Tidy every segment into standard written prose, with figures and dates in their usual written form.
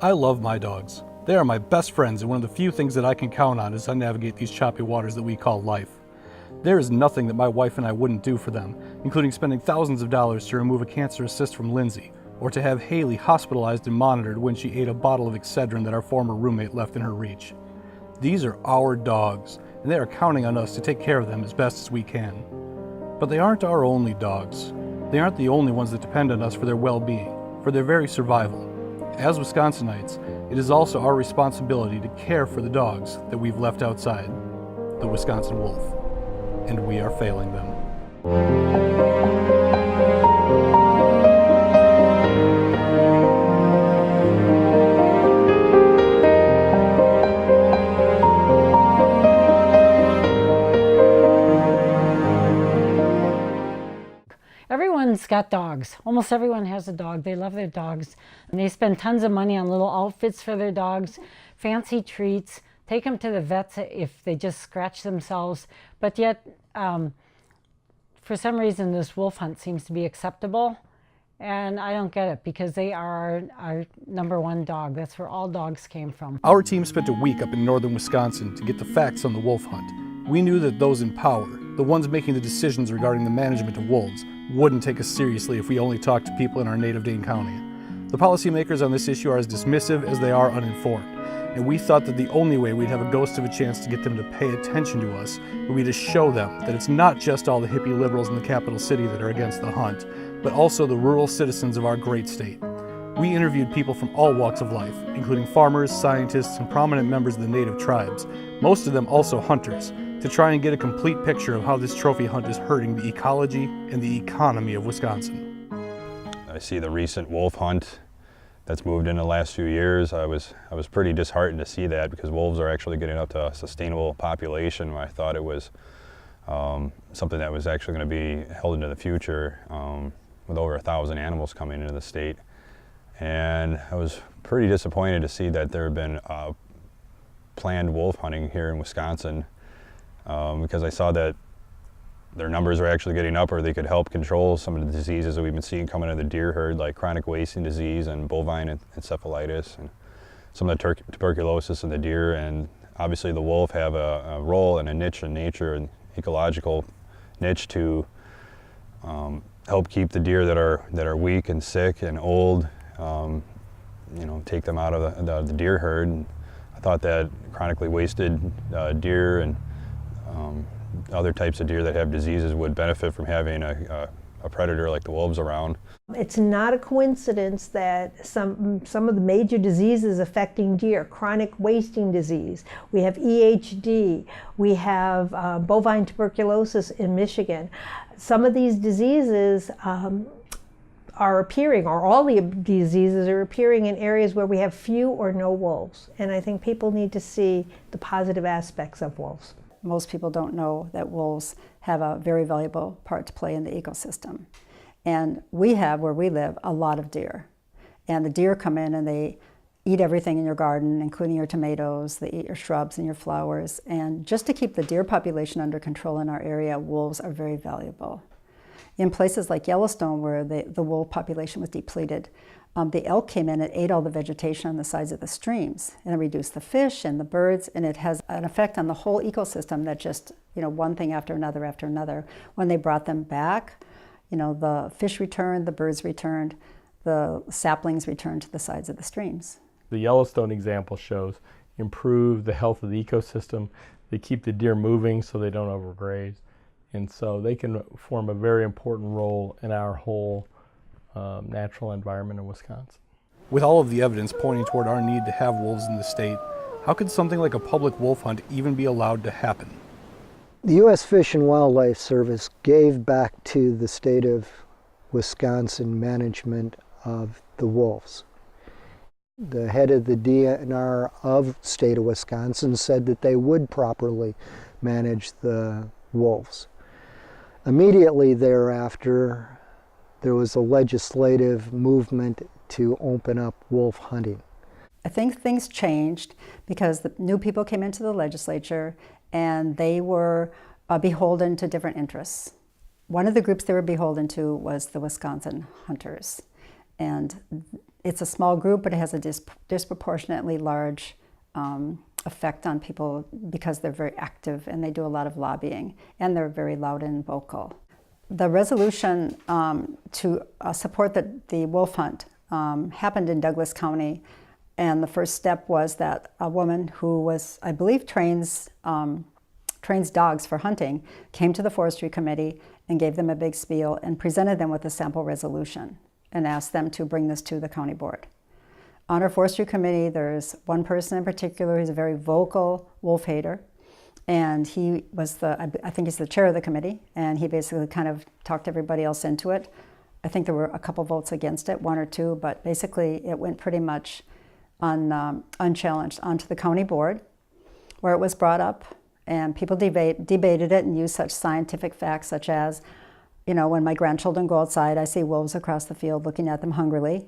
I love my dogs. They are my best friends, and one of the few things that I can count on as I navigate these choppy waters that we call life. There is nothing that my wife and I wouldn't do for them, including spending thousands of dollars to remove a cancerous cyst from Lindsay, or to have Haley hospitalized and monitored when she ate a bottle of Excedrin that our former roommate left in her reach. These are our dogs, and they are counting on us to take care of them as best as we can. But they aren't our only dogs. They aren't the only ones that depend on us for their well-being, for their very survival. As Wisconsinites, it is also our responsibility to care for the dogs that we've left outside, the Wisconsin wolf, and we are failing them. Everyone's got dogs. Almost everyone has a dog. They love their dogs. And they spend tons of money on little outfits for their dogs, fancy treats, take them to the vets if they just scratch themselves. But yet, for some reason, this wolf hunt seems to be acceptable. And I don't get it, because they are our number one dog. That's where all dogs came from. Our team spent a week up in northern Wisconsin to get the facts on the wolf hunt. We knew that those in power, the ones making the decisions regarding the management of wolves, wouldn't take us seriously if we only talked to people in our native Dane County. The policymakers on this issue are as dismissive as they are uninformed, and we thought that the only way we'd have a ghost of a chance to get them to pay attention to us would be to show them that it's not just all the hippie liberals in the capital city that are against the hunt, but also the rural citizens of our great state. We interviewed people from all walks of life, including farmers, scientists, and prominent members of the native tribes, most of them also hunters, to try and get a complete picture of how this trophy hunt is hurting the ecology and the economy of Wisconsin. I see the recent wolf hunt that's moved in the last few years. I was pretty disheartened to see that, because wolves are actually getting up to a sustainable population. I thought it was something that was actually going to be held into the future, with over 1,000 animals coming into the state. And I was pretty disappointed to see that there have been planned wolf hunting here in Wisconsin, because I saw that their numbers are actually getting up, or they could help control some of the diseases that we've been seeing coming in the deer herd, like chronic wasting disease and bovine encephalitis, and some of the tuberculosis in the deer. And obviously the wolf have a role and a niche in nature, an ecological niche, to help keep the deer that are weak and sick and old, take them out of the deer herd. And I thought that chronically wasted deer and other types of deer that have diseases would benefit from having a predator like the wolves around. It's not a coincidence that some of the major diseases affecting deer, chronic wasting disease, we have EHD, we have bovine tuberculosis in Michigan. Some of these diseases are appearing, or all the diseases are appearing in areas where we have few or no wolves. And I think people need to see the positive aspects of wolves. Most people don't know that wolves have a very valuable part to play in the ecosystem. And we have, where we live, a lot of deer. And the deer come in and they eat everything in your garden, including your tomatoes, they eat your shrubs and your flowers. And just to keep the deer population under control in our area, wolves are very valuable. In places like Yellowstone, where the wolf population was depleted, the elk came in and ate all the vegetation on the sides of the streams, and it reduced the fish and the birds, and it has an effect on the whole ecosystem that just, one thing after another. When they brought them back, the fish returned, the birds returned, the saplings returned to the sides of the streams. The Yellowstone example shows improve the health of the ecosystem. They keep the deer moving so they don't overgraze, and so they can form a very important role in our whole natural environment in Wisconsin. With all of the evidence pointing toward our need to have wolves in the state, how could something like a public wolf hunt even be allowed to happen? The U.S. Fish and Wildlife Service gave back to the state of Wisconsin management of the wolves. The head of the DNR of the state of Wisconsin said that they would properly manage the wolves. Immediately thereafter, there was a legislative movement to open up wolf hunting. I think things changed because the new people came into the legislature and they were beholden to different interests. One of the groups they were beholden to was the Wisconsin hunters. And it's a small group, but it has a disproportionately large effect on people because they're very active and they do a lot of lobbying and they're very loud and vocal. The resolution to support the wolf hunt happened in Douglas County, and the first step was that a woman who was, I believe, trains dogs for hunting, came to the Forestry Committee and gave them a big spiel and presented them with a sample resolution and asked them to bring this to the county board. On our Forestry Committee, there's one person in particular who's a very vocal wolf hater, and he was I think he's the chair of the committee, and he basically kind of talked everybody else into it. I think there were a couple votes against it, 1 or 2, but basically it went pretty much unchallenged onto the county board, where it was brought up, and people debated it and used such scientific facts such as, when my grandchildren go outside, I see wolves across the field looking at them hungrily.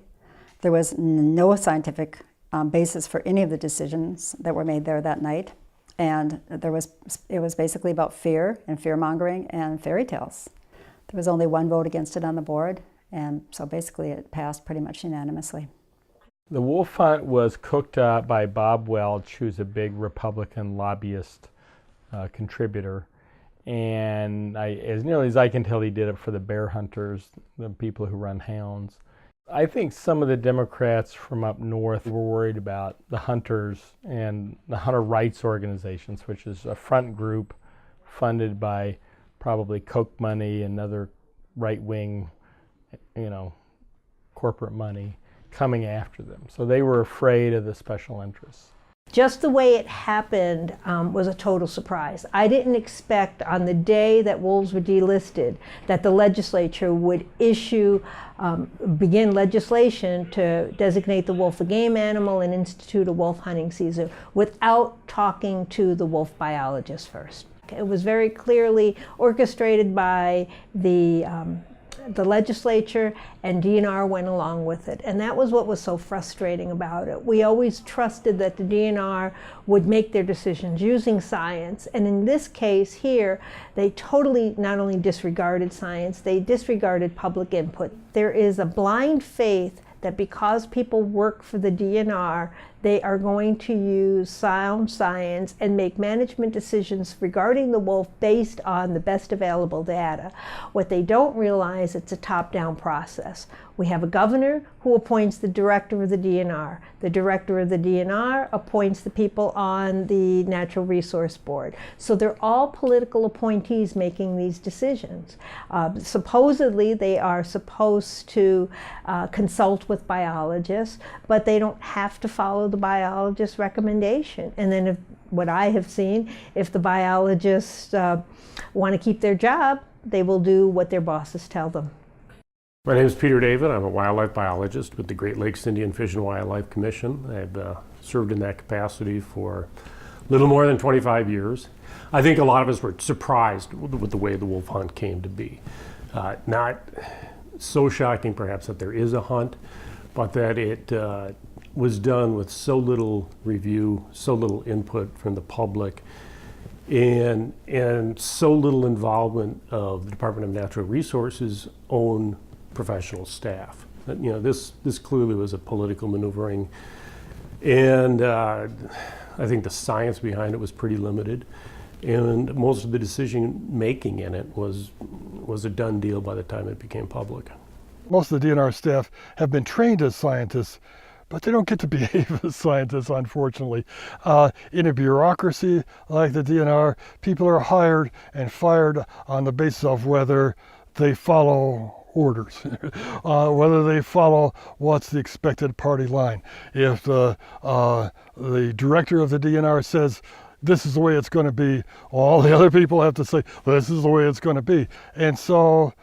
There was no scientific basis for any of the decisions that were made there that night. And it was basically about fear and fear-mongering and fairy tales. There was only 1 vote against it on the board, and so basically it passed pretty much unanimously. The wolf hunt was cooked up by Bob Welch, who's a big Republican lobbyist contributor. And as nearly as I can tell, he did it for the bear hunters, the people who run hounds. I think some of the Democrats from up north were worried about the hunters and the hunter rights organizations, which is a front group funded by probably Koch money and other right-wing, corporate money coming after them. So they were afraid of the special interests. Just the way it happened was a total surprise. I didn't expect on the day that wolves were delisted that the legislature would begin legislation to designate the wolf a game animal and institute a wolf hunting season without talking to the wolf biologist first. It was very clearly orchestrated by the legislature, and DNR went along with it. And that was what was so frustrating about it. We always trusted that the DNR would make their decisions using science. And in this case here, they totally not only disregarded science, they disregarded public input. There is a blind faith that because people work for the DNR, they are going to use sound science and make management decisions regarding the wolf based on the best available data. What they don't realize, it's a top-down process. We have a governor who appoints the director of the DNR. The director of the DNR appoints the people on the Natural Resource Board. So they're all political appointees making these decisions. Supposedly, they are supposed to consult with biologists, but they don't have to follow the biologist's recommendation. And then what I have seen, if the biologists want to keep their job, they will do what their bosses tell them. My name is Peter David. I'm a wildlife biologist with the Great Lakes Indian Fish and Wildlife Commission. I've served in that capacity for a little more than 25 years. I think a lot of us were surprised with the way the wolf hunt came to be. Not so shocking perhaps that there is a hunt, but that it was done with so little review, so little input from the public, and so little involvement of the Department of Natural Resources' own professional staff. This clearly was a political maneuvering, and I think the science behind it was pretty limited, and most of the decision making in it was a done deal by the time it became public. Most of the DNR staff have been trained as scientists, but they don't get to behave as scientists, unfortunately. In a bureaucracy like the DNR, people are hired and fired on the basis of whether they follow orders, whether they follow what's the expected party line. If the director of the DNR says, this is the way it's going to be, all the other people have to say, this is the way it's going to be. And so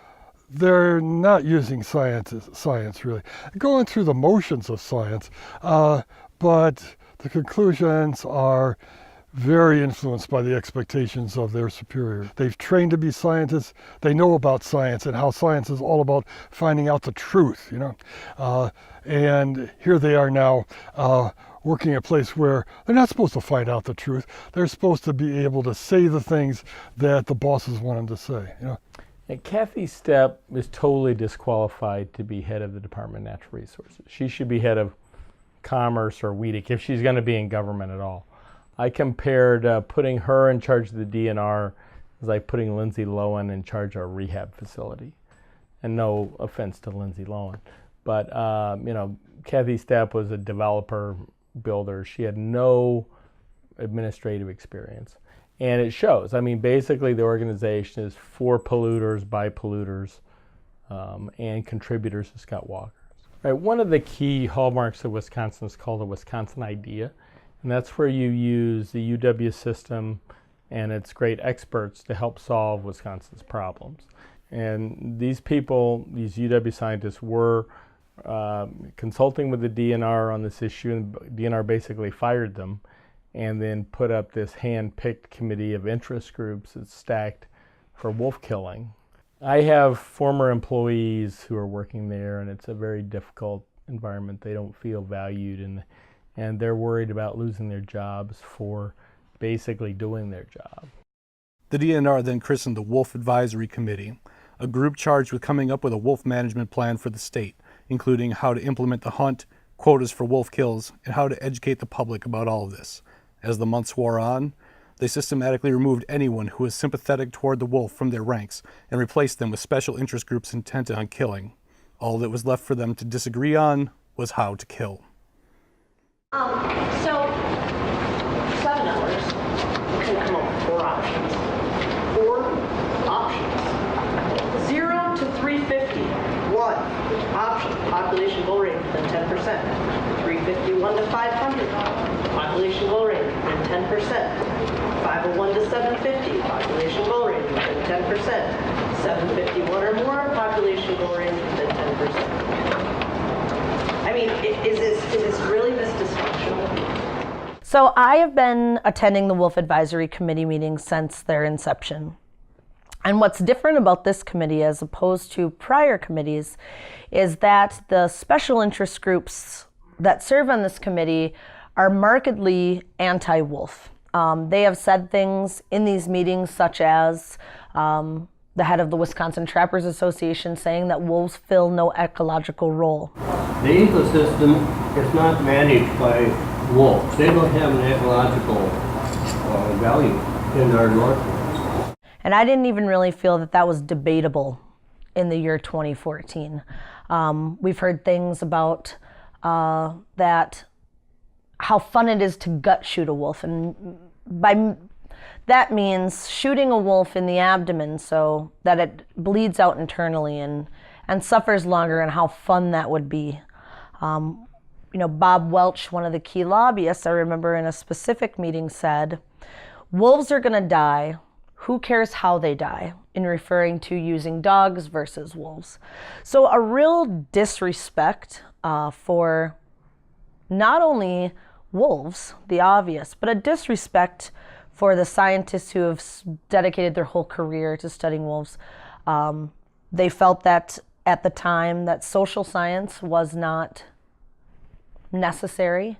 they're not using science really. Going through the motions of science, but the conclusions are very influenced by the expectations of their superior. They've trained to be scientists. They know about science and how science is all about finding out the truth, and here they are now working a place where they're not supposed to find out the truth. They're supposed to be able to say the things that the bosses want them to say. And Kathy Stepp is totally disqualified to be head of the Department of Natural Resources. She should be head of Commerce or WEDC if she's going to be in government at all. I compared putting her in charge of the DNR as like putting Lindsay Lohan in charge of a rehab facility. And no offense to Lindsay Lohan, but Kathy Stepp was a developer builder. She had no administrative experience. And it shows. I mean, basically the organization is for polluters, by polluters, and contributors to Scott Walker. Right, one of the key hallmarks of Wisconsin is called the Wisconsin Idea, and that's where you use the UW system and its great experts to help solve Wisconsin's problems. And these people, these UW scientists, were consulting with the DNR on this issue, and DNR basically fired them and then put up this hand-picked committee of interest groups that's stacked for wolf killing. I have former employees who are working there, and it's a very difficult environment. They don't feel valued, and they're worried about losing their jobs for basically doing their job. The DNR then christened the Wolf Advisory Committee, a group charged with coming up with a wolf management plan for the state, including how to implement the hunt, quotas for wolf kills, and how to educate the public about all of this. As the months wore on, they systematically removed anyone who was sympathetic toward the wolf from their ranks and replaced them with special interest groups intent on killing. All that was left for them to disagree on was how to kill. So, 7 hours, you can come up with 4 options. 4 options. 0 to 350. 1 option, population goal rate than 10%. 351 to 500, population goal rate than 10%. 501 to 750, population goal range within 10%. 751 or more, population goal range within 10%. I mean, is this really this dysfunctional? So I have been attending the Wolf Advisory Committee meetings since their inception. And what's different about this committee as opposed to prior committees is that the special interest groups that serve on this committee are markedly anti-wolf. They have said things in these meetings such as the head of the Wisconsin Trappers Association saying that wolves fill no ecological role. The ecosystem is not managed by wolves. They don't have an ecological value in our Northwoods. And I didn't even really feel that that was debatable in the year 2014. We've heard things about that how fun it is to gut shoot a wolf, and by that means shooting a wolf in the abdomen so that it bleeds out internally and suffers longer, and how fun that would be. Bob Welch, one of the key lobbyists, I remember in a specific meeting said, "Wolves are going to die. Who cares how they die?" in referring to using dogs versus wolves. So a real disrespect for not only wolves, the obvious, but a disrespect for the scientists who have dedicated their whole career to studying wolves. They felt that at the time that social science was not necessary.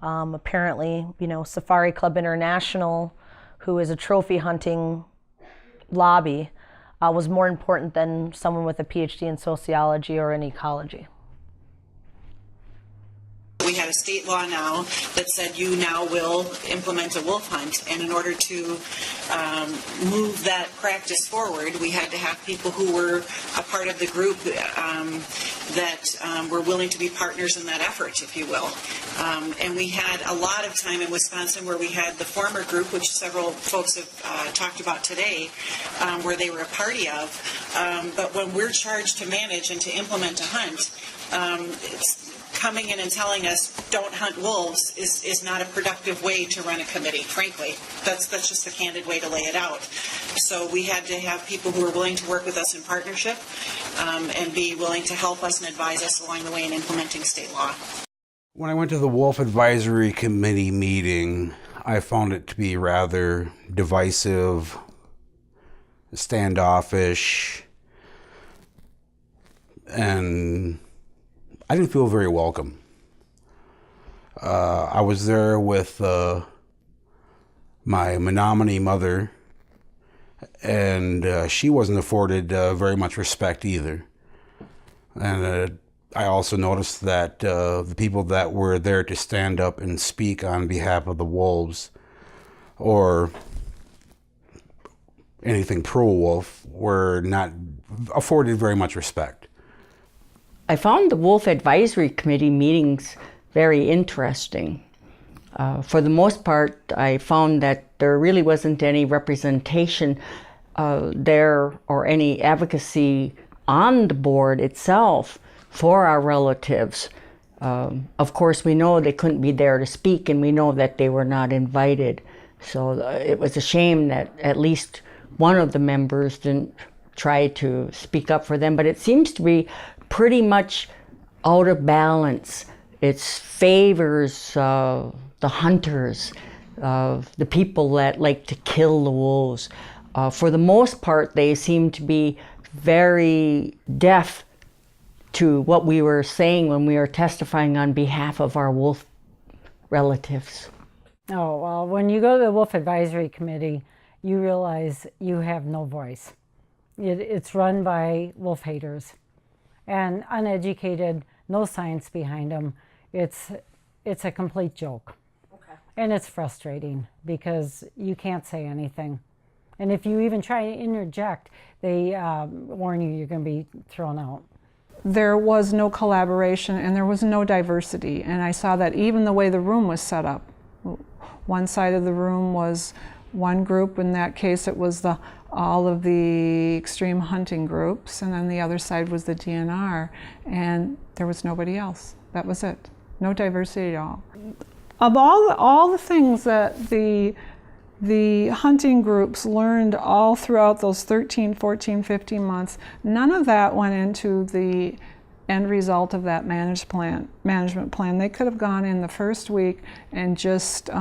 Apparently, Safari Club International, who is a trophy hunting lobby, was more important than someone with a PhD in sociology or in ecology. We had a state law now that said you now will implement a wolf hunt, and in order to move that practice forward, we had to have people who were a part of the group that were willing to be partners in that effort, if you will. And we had a lot of time in Wisconsin where we had the former group, which several folks have talked about today, where they were a party of. But when we're charged to manage and to implement a hunt, coming in and telling us don't hunt wolves is not a productive way to run a committee, frankly. That's just the candid way to lay it out. So we had to have people who were willing to work with us in partnership and be willing to help us and advise us along the way in implementing state law. When I went to the Wolf Advisory Committee meeting, I found it to be rather divisive, standoffish, and I didn't feel very welcome. I was there with my Menominee mother and she wasn't afforded very much respect either. And I also noticed that the people that were there to stand up and speak on behalf of the wolves or anything pro-wolf were not afforded very much respect. I found the Wolf Advisory Committee meetings very interesting. For the most part, I found that there really wasn't any representation there or any advocacy on the board itself for our relatives. Of course, we know they couldn't be there to speak, and we know that they were not invited. So it was a shame that at least one of the members didn't try to speak up for them, but it seems to be pretty much out of balance. It favors the hunters, the people that like to kill the wolves. For the most part, they seem to be very deaf to what we were saying when we were testifying on behalf of our wolf relatives. Oh, well, when you go to the Wolf Advisory Committee, you realize you have no voice. It's run by wolf haters and uneducated, no science behind them. It's a complete joke. Okay. And it's frustrating because you can't say anything. And if you even try to interject, they warn you you're going to be thrown out. There was no collaboration and there was no diversity. And I saw that even the way the room was set up. One side of the room was one group. In that case, it was all of the extreme hunting groups, and then the other side was the DNR, and there was nobody else. That was it. No diversity at all. Of all the things that the hunting groups learned all throughout those 13, 14, 15 months, none of that went into the end result of that management plan. They could have gone in the first week and just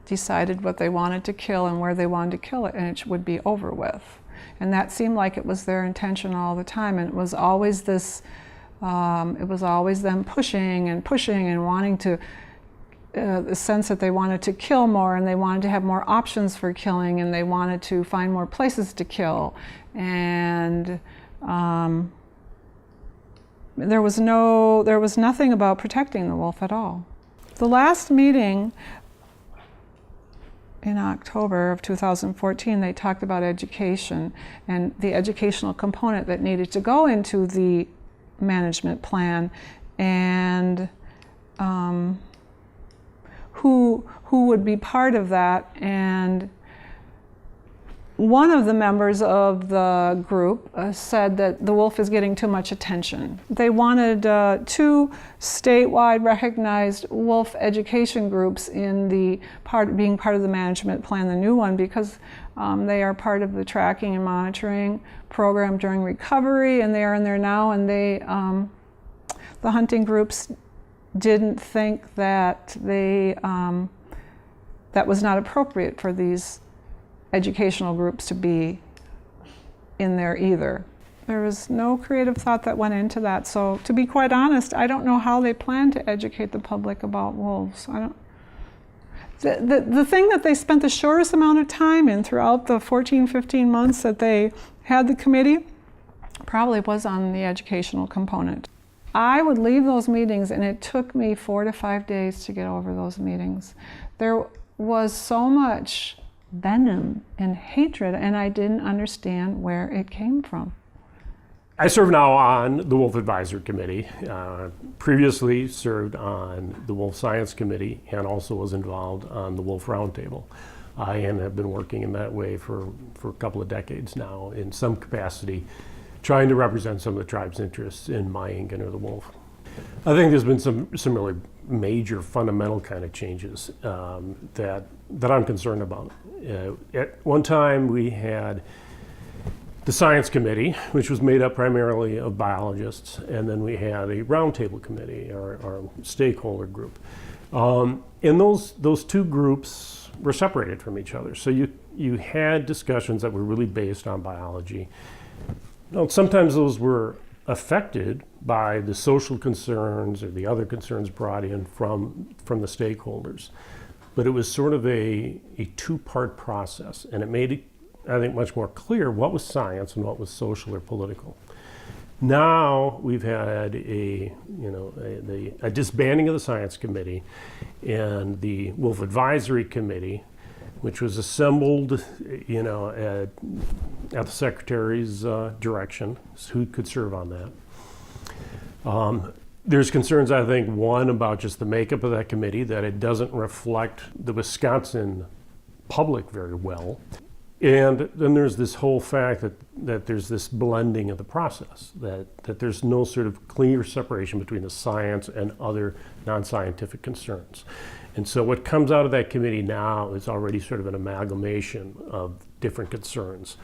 decided what they wanted to kill and where they wanted to kill it, and it would be over with. And that seemed like it was their intention all the time, and it was always this, it was always them pushing and wanting to, the sense that they wanted to kill more, and they wanted to have more options for killing, and they wanted to find more places to kill. And there was nothing about protecting the wolf at all. The last meeting in October of 2014, they talked about education and the educational component that needed to go into the management plan, and who would be part of that. And one of the members of the group said that the wolf is getting too much attention. They wanted 2 statewide recognized wolf education groups in the being part of the management plan, the new one, because they are part of the tracking and monitoring program during recovery, and they are in there now, and they, the hunting groups didn't think that that was not appropriate for these educational groups to be in there either. There was no creative thought that went into that. So to be quite honest, I don't know how they plan to educate the public about wolves. The thing that they spent the shortest amount of time in throughout the 14, 15 months that they had the committee probably was on the educational component. I would leave those meetings, and it took me 4 to 5 days to get over those meetings. There was so much venom and hatred, and I didn't understand where it came from. I serve now on the Wolf Advisory Committee, previously served on the Wolf Science Committee, and also was involved on the Wolf Roundtable. And have been working in that way for a couple of decades now in some capacity, trying to represent some of the tribe's interests in Miyingan or the wolf. I think there's been some really major fundamental kind of changes that I'm concerned about. At one time we had the Science Committee, which was made up primarily of biologists, and then we had a roundtable committee, our stakeholder group. And those 2 groups were separated from each other. So you had discussions that were really based on biology. Now, sometimes those were affected by the social concerns or the other concerns brought in from the stakeholders. but it was sort of a two-part process, and it made it, I think, much more clear what was science and what was social or political. Now we've had a disbanding of the Science Committee and the Wolf Advisory Committee, which was assembled, at the Secretary's direction, who could serve on that. There's concerns, I think, one, about just the makeup of that committee, that it doesn't reflect the Wisconsin public very well. And then there's this whole fact that there's this blending of the process, that there's no sort of clear separation between the science and other non-scientific concerns. And so what comes out of that committee now is already sort of an amalgamation of different concerns.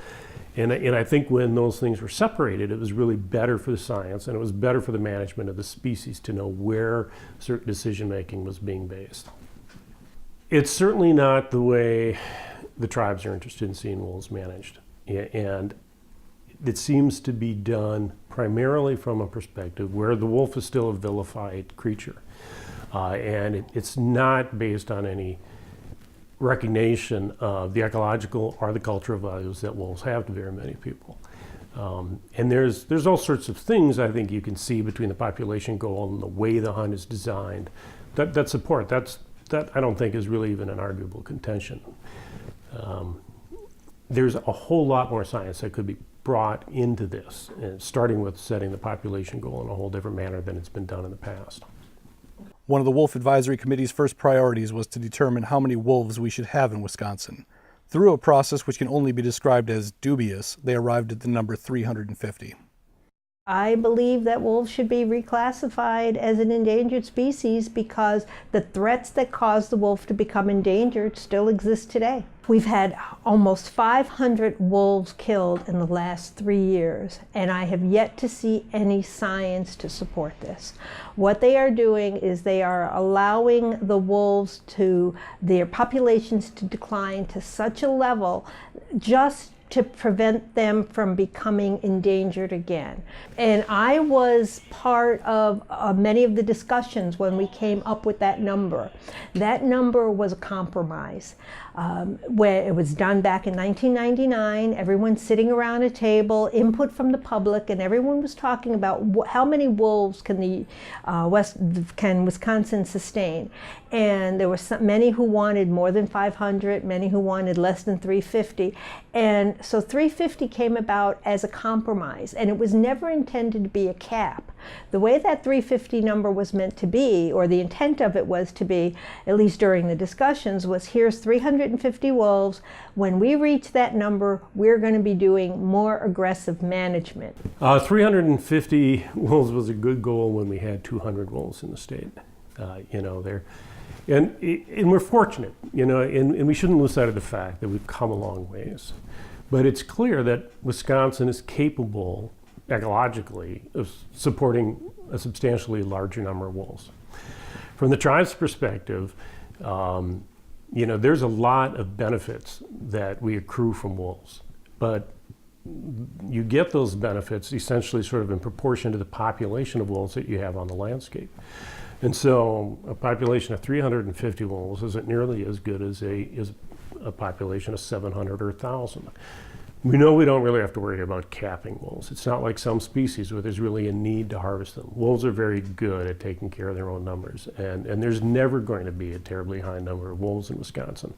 And I think when those things were separated, it was really better for the science, and it was better for the management of the species to know where certain decision-making was being based. It's certainly not the way the tribes are interested in seeing wolves managed. And it seems to be done primarily from a perspective where the wolf is still a vilified creature. And it's not based on any recognition of the ecological or the cultural values that wolves have to very many people. And there's all sorts of things I think you can see between the population goal and the way the hunt is designed that support. That I don't think is really even an arguable contention. There's a whole lot more science that could be brought into this, starting with setting the population goal in a whole different manner than it's been done in the past. One of the Wolf Advisory Committee's first priorities was to determine how many wolves we should have in Wisconsin. Through a process which can only be described as dubious, they arrived at the number 350. I believe that wolves should be reclassified as an endangered species because the threats that caused the wolf to become endangered still exist today. We've had almost 500 wolves killed in the last 3 years, and I have yet to see any science to support this. What they are doing is they are allowing the wolves their populations to decline to such a level just to prevent them from becoming endangered again. And I was part of many of the discussions when we came up with that number. That number was a compromise. Where it was done back in 1999, everyone sitting around a table, input from the public, and everyone was talking about how many wolves can Wisconsin sustain. And there were many who wanted more than 500, many who wanted less than 350. And so 350 came about as a compromise, and it was never intended to be a cap. The way that 350 number was meant to be, or the intent of it was to be, at least during the discussions, was here's 350 wolves. When we reach that number, we're going to be doing more aggressive management. 350 wolves was a good goal when we had 200 wolves in the state. And we're fortunate, and we shouldn't lose sight of the fact that we've come a long ways. But it's clear that Wisconsin is capable ecologically of supporting a substantially larger number of wolves. From the tribe's perspective, there's a lot of benefits that we accrue from wolves, but you get those benefits essentially sort of in proportion to the population of wolves that you have on the landscape. And so a population of 350 wolves isn't nearly as good as a population of 700 or 1,000. We know we don't really have to worry about capping wolves. It's not like some species where there's really a need to harvest them. Wolves are very good at taking care of their own numbers, and there's never going to be a terribly high number of wolves in Wisconsin.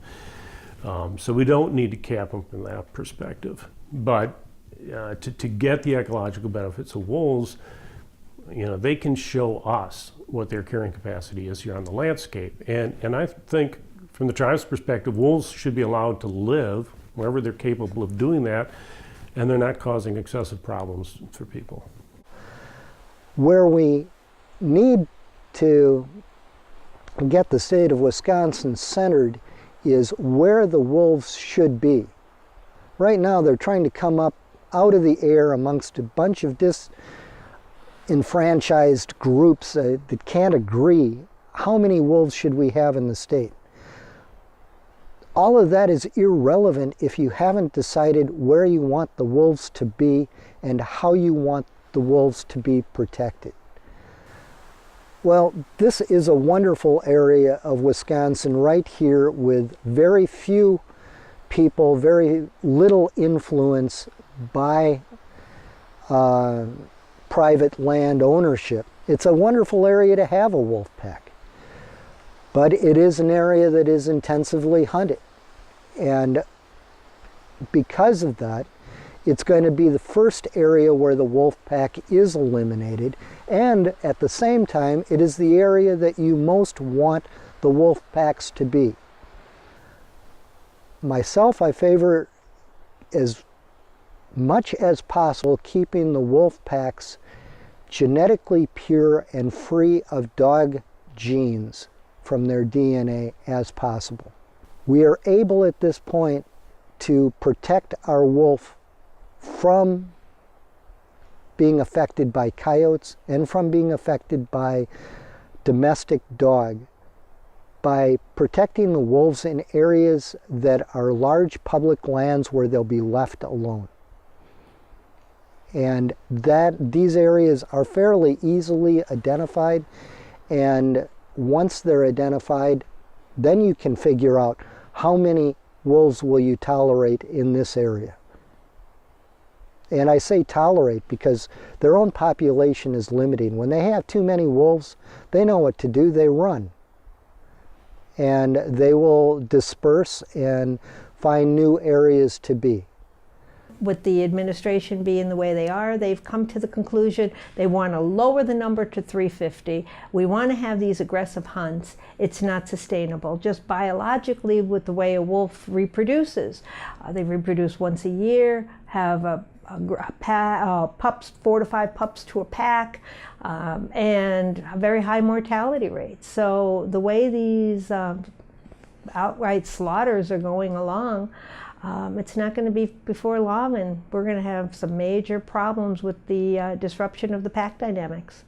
So we don't need to cap them from that perspective. But to get the ecological benefits of wolves, they can show us what their carrying capacity is here on the landscape. And I think from the tribe's perspective, wolves should be allowed to live wherever they're capable of doing that, and they're not causing excessive problems for people. Where we need to get the state of Wisconsin centered is where the wolves should be. Right now they're trying to come up out of the air amongst a bunch of disenfranchised groups that can't agree. How many wolves should we have in the state? All of that is irrelevant if you haven't decided where you want the wolves to be and how you want the wolves to be protected. Well, this is a wonderful area of Wisconsin right here with very few people, very little influence by private land ownership. It's a wonderful area to have a wolf pack, but it is an area that is intensively hunted. And because of that, it's going to be the first area where the wolf pack is eliminated, and at the same time, it is the area that you most want the wolf packs to be. Myself, I favor as much as possible keeping the wolf packs genetically pure and free of dog genes from their DNA as possible. We are able at this point to protect our wolf from being affected by coyotes and from being affected by domestic dog by protecting the wolves in areas that are large public lands where they'll be left alone. And these areas are fairly easily identified, and once they're identified, then you can figure out how many wolves will you tolerate in this area. And I say tolerate because their own population is limiting. When they have too many wolves, they know what to do, they run. And they will disperse and find new areas to be. With the administration being the way they are, they've come to the conclusion they want to lower the number to 350. We want to have these aggressive hunts. It's not sustainable. Just biologically, with the way a wolf reproduces. They reproduce once a year, have pups, 4 to 5 pups to a pack, and a very high mortality rate. So the way these outright slaughters are going along, it's not going to be before long, and we're going to have some major problems with the disruption of the pack dynamics.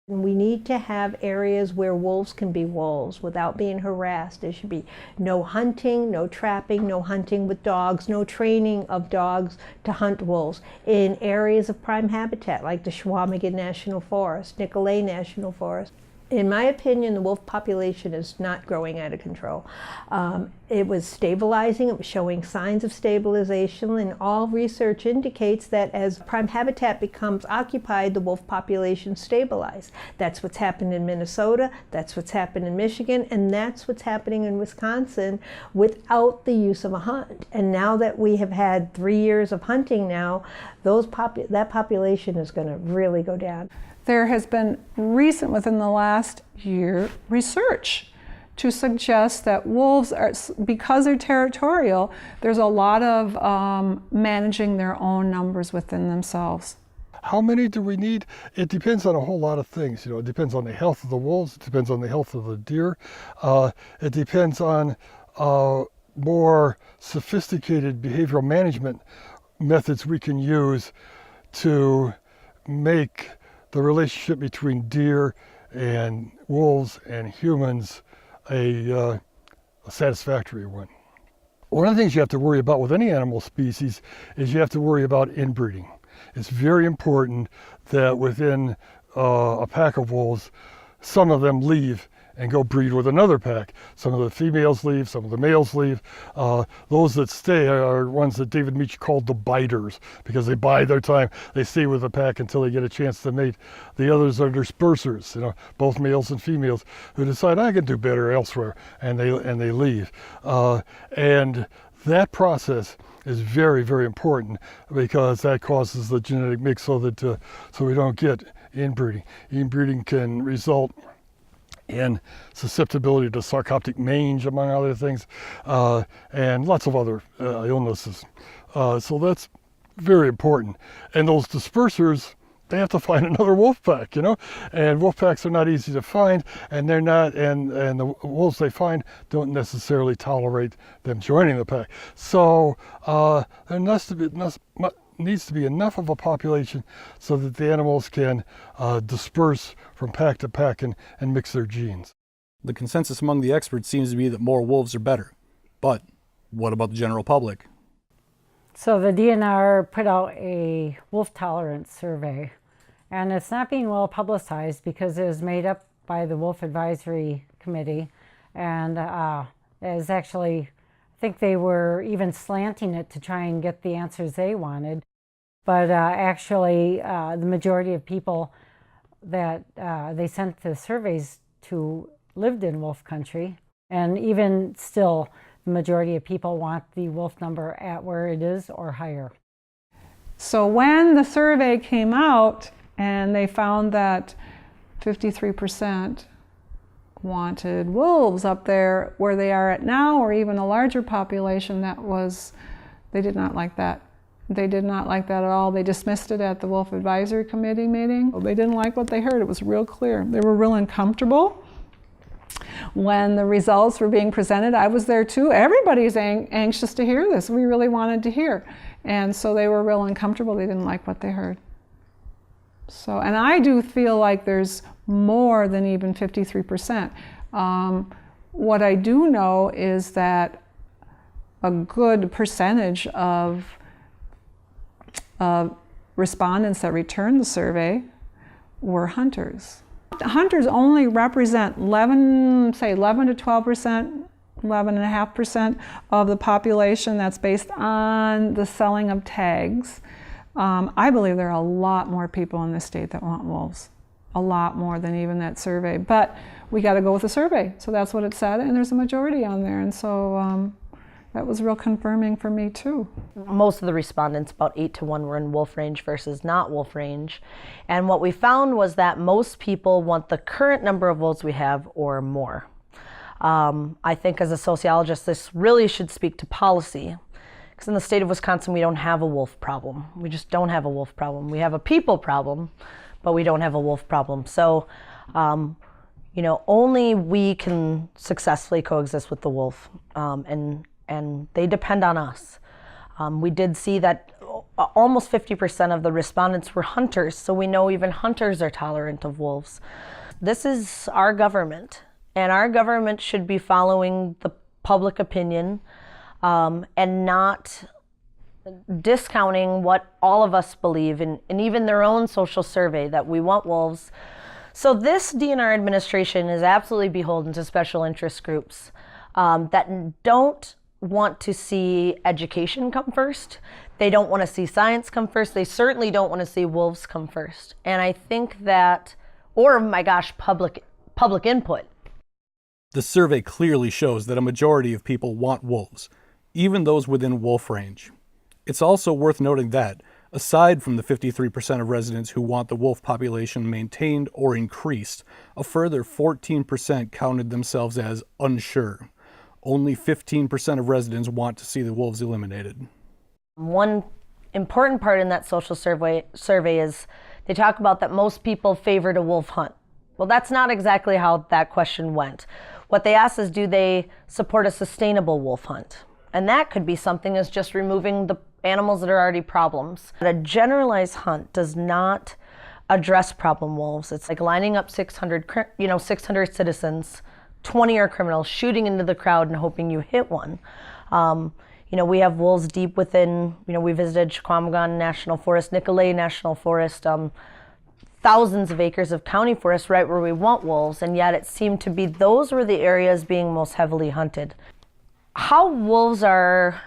And we need to have areas where wolves can be wolves without being harassed. There should be no hunting, no trapping, no hunting with dogs, no training of dogs to hunt wolves in areas of prime habitat like the Chequamegon National Forest, Nicolet National Forest. In my opinion, the wolf population is not growing out of control. It was stabilizing, it was showing signs of stabilization, and all research indicates that as prime habitat becomes occupied, the wolf population stabilizes. That's what's happened in Minnesota, that's what's happened in Michigan, and that's what's happening in Wisconsin without the use of a hunt. And now that we have had 3 years of hunting now, that population is going to really go down. There has been recent, within the last year, research to suggest that wolves are, because they're territorial, there's a lot of managing their own numbers within themselves. How many do we need? It depends on a whole lot of things. It depends on the health of the wolves. It depends on the health of the deer. It depends on more sophisticated behavioral management methods we can use to make the relationship between deer and wolves and humans a satisfactory one. One of the things you have to worry about with any animal species is you have to worry about inbreeding. It's very important that within a pack of wolves, some of them leave and go breed with another pack. Some of the females leave, some of the males leave. Those that stay are ones that David Meach called the biters, because they bide their time. They stay with the pack until they get a chance to mate. The others are dispersers, both males and females, who decide I can do better elsewhere, and they leave. And that process is very, very important, because that causes the genetic mix so we don't get inbreeding. Inbreeding can result in susceptibility to sarcoptic mange, among other things, and lots of other illnesses. So that's very important. And those dispersers, they have to find another wolf pack, and wolf packs are not easy to find, and they're not, and the wolves they find don't necessarily tolerate them joining the pack. So there needs to be enough of a population so that the animals can disperse from pack to pack and mix their genes. The consensus among the experts seems to be that more wolves are better. But what about the general public? So the DNR put out a wolf tolerance survey, And it's not being well publicized because it was made up by the Wolf Advisory Committee. And it was actually, I think they were even slanting it to try and get the answers they wanted. But actually, the majority of people that they sent the surveys to lived in wolf country. And even still, the majority of people want the wolf number at where it is or higher. So when the survey came out and they found that 53% wanted wolves up there where they are at now, or even a larger population, they did not like that. They did not like that at all. They dismissed it at the Wolf Advisory Committee meeting. They didn't like what they heard. It was real clear. They were real uncomfortable. When the results were being presented, I was there too. Everybody's anxious to hear this. We really wanted to hear. And so they were real uncomfortable. They didn't like what they heard. So, and I do feel like there's more than even 53%. What I do know is that a good percentage of respondents that returned the survey were hunters. Hunters only represent 11 to 12%, 11.5% of the population. That's based on the selling of tags. I believe there are a lot more people in this state that want wolves, a lot more than even that survey. But we got to go with the survey. So that's what it said, and there's a majority on there. And so that was real confirming for me too. Most of the respondents, about 8 to 1, were in wolf range versus not wolf range. And what we found was that most people want the current number of wolves we have or more. I think as a sociologist, this really should speak to policy. Because in the state of Wisconsin, we don't have a wolf problem. We just don't have a wolf problem. We have a people problem, but we don't have a wolf problem. So, only we can successfully coexist with the wolf, and they depend on us. We did see that almost 50% of the respondents were hunters, so we know even hunters are tolerant of wolves. This is our government, and our government should be following the public opinion and not discounting what all of us believe, and even their own social survey that we want wolves. So this DNR administration is absolutely beholden to special interest groups that don't want to see education come first. They don't want to see science come first. They certainly don't want to see wolves come first. And I think that, or my gosh, public input. The survey clearly shows that a majority of people want wolves, even those within wolf range. It's also worth noting that, aside from the 53% of residents who want the wolf population maintained or increased, a further 14% counted themselves as unsure. Only 15% of residents want to see the wolves eliminated. One important part in that social survey is they talk about that most people favored a wolf hunt. Well, that's not exactly how that question went. What they asked is, do they support a sustainable wolf hunt? And that could be something as just removing the animals that are already problems. But a generalized hunt does not address problem wolves. It's like lining up 600 citizens, 20 are criminals, shooting into the crowd and hoping you hit one. We have wolves deep within, we visited Chequamegon National Forest, Nicolet National Forest, thousands of acres of county forest right where we want wolves, and yet it seemed to be those were the areas being most heavily hunted. How wolves are,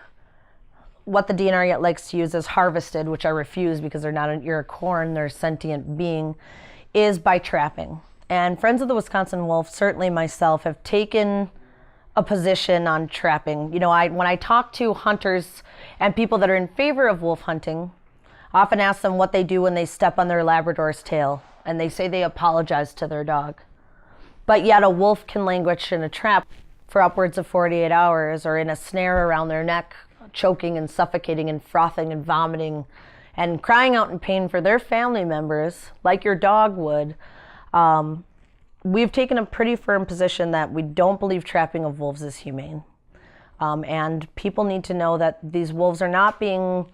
what the DNR yet likes to use as harvested, which I refuse because they're not an ear of corn, they're a sentient being, is by trapping. And Friends of the Wisconsin Wolf, certainly myself, have taken a position on trapping. When I talk to hunters and people that are in favor of wolf hunting, I often ask them what they do when they step on their Labrador's tail, and they say they apologize to their dog. But yet a wolf can languish in a trap for upwards of 48 hours, or in a snare around their neck, choking and suffocating and frothing and vomiting and crying out in pain for their family members, like your dog would. We've taken a pretty firm position that we don't believe trapping of wolves is humane. And people need to know that these wolves are not being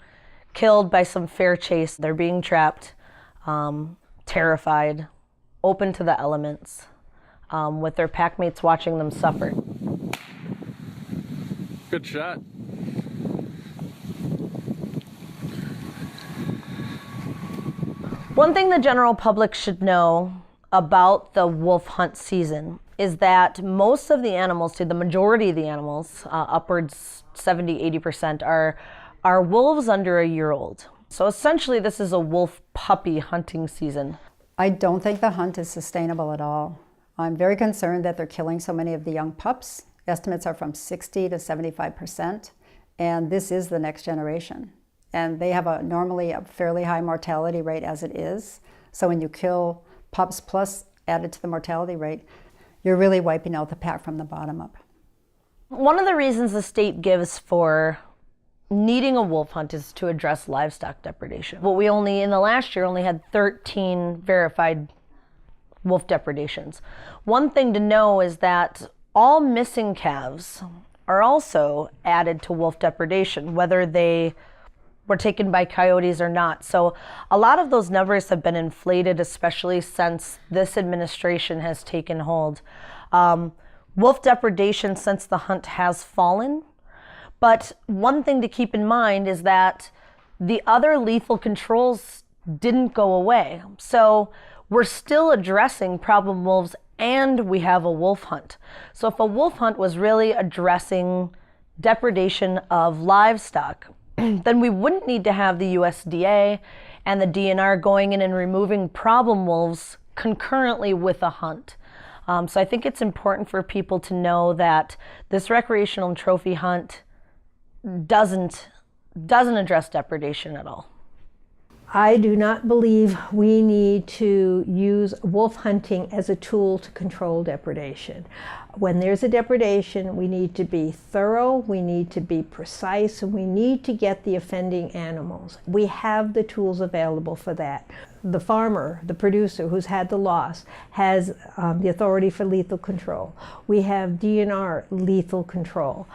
killed by some fair chase. They're being trapped, terrified, open to the elements, with their pack mates watching them suffer. Good shot. One thing the general public should know about the wolf hunt season is that most of the animals, the majority of the animals, upwards 70-80%, are wolves under a year old. So essentially this is a wolf puppy hunting season. I don't think the hunt is sustainable at all. I'm very concerned that they're killing so many of the young pups. Estimates are from 60 to 75%, and this is the next generation. And they have normally a fairly high mortality rate as it is. So when you kill pups plus added to the mortality rate, you're really wiping out the pack from the bottom up. One of the reasons the state gives for needing a wolf hunt is to address livestock depredation. Well, we in the last year only had 13 verified wolf depredations. One thing to know is that all missing calves are also added to wolf depredation, whether they were taken by coyotes or not. So a lot of those numbers have been inflated, especially since this administration has taken hold. Wolf depredation since the hunt has fallen. But one thing to keep in mind is that the other lethal controls didn't go away. So we're still addressing problem wolves and we have a wolf hunt. So if a wolf hunt was really addressing depredation of livestock, then we wouldn't need to have the USDA and the DNR going in and removing problem wolves concurrently with a hunt. So I think it's important for people to know that this recreational and trophy hunt doesn't address depredation at all. I do not believe we need to use wolf hunting as a tool to control depredation. When there's a depredation, we need to be thorough, we need to be precise, and we need to get the offending animals. We have the tools available for that. The farmer, the producer who's had the loss, has the authority for lethal control. We have DNR lethal control.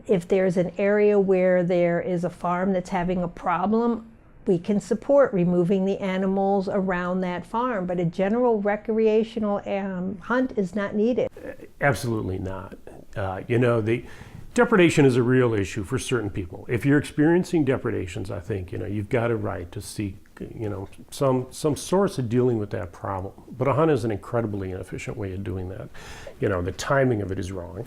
If there's an area where there is a farm that's having a problem, we can support removing the animals around that farm, but a general recreational hunt is not needed. Absolutely not. The depredation is a real issue for certain people. If you're experiencing depredations, I think you've got a right to seek some source of dealing with that problem. But a hunt is an incredibly inefficient way of doing that. The timing of it is wrong.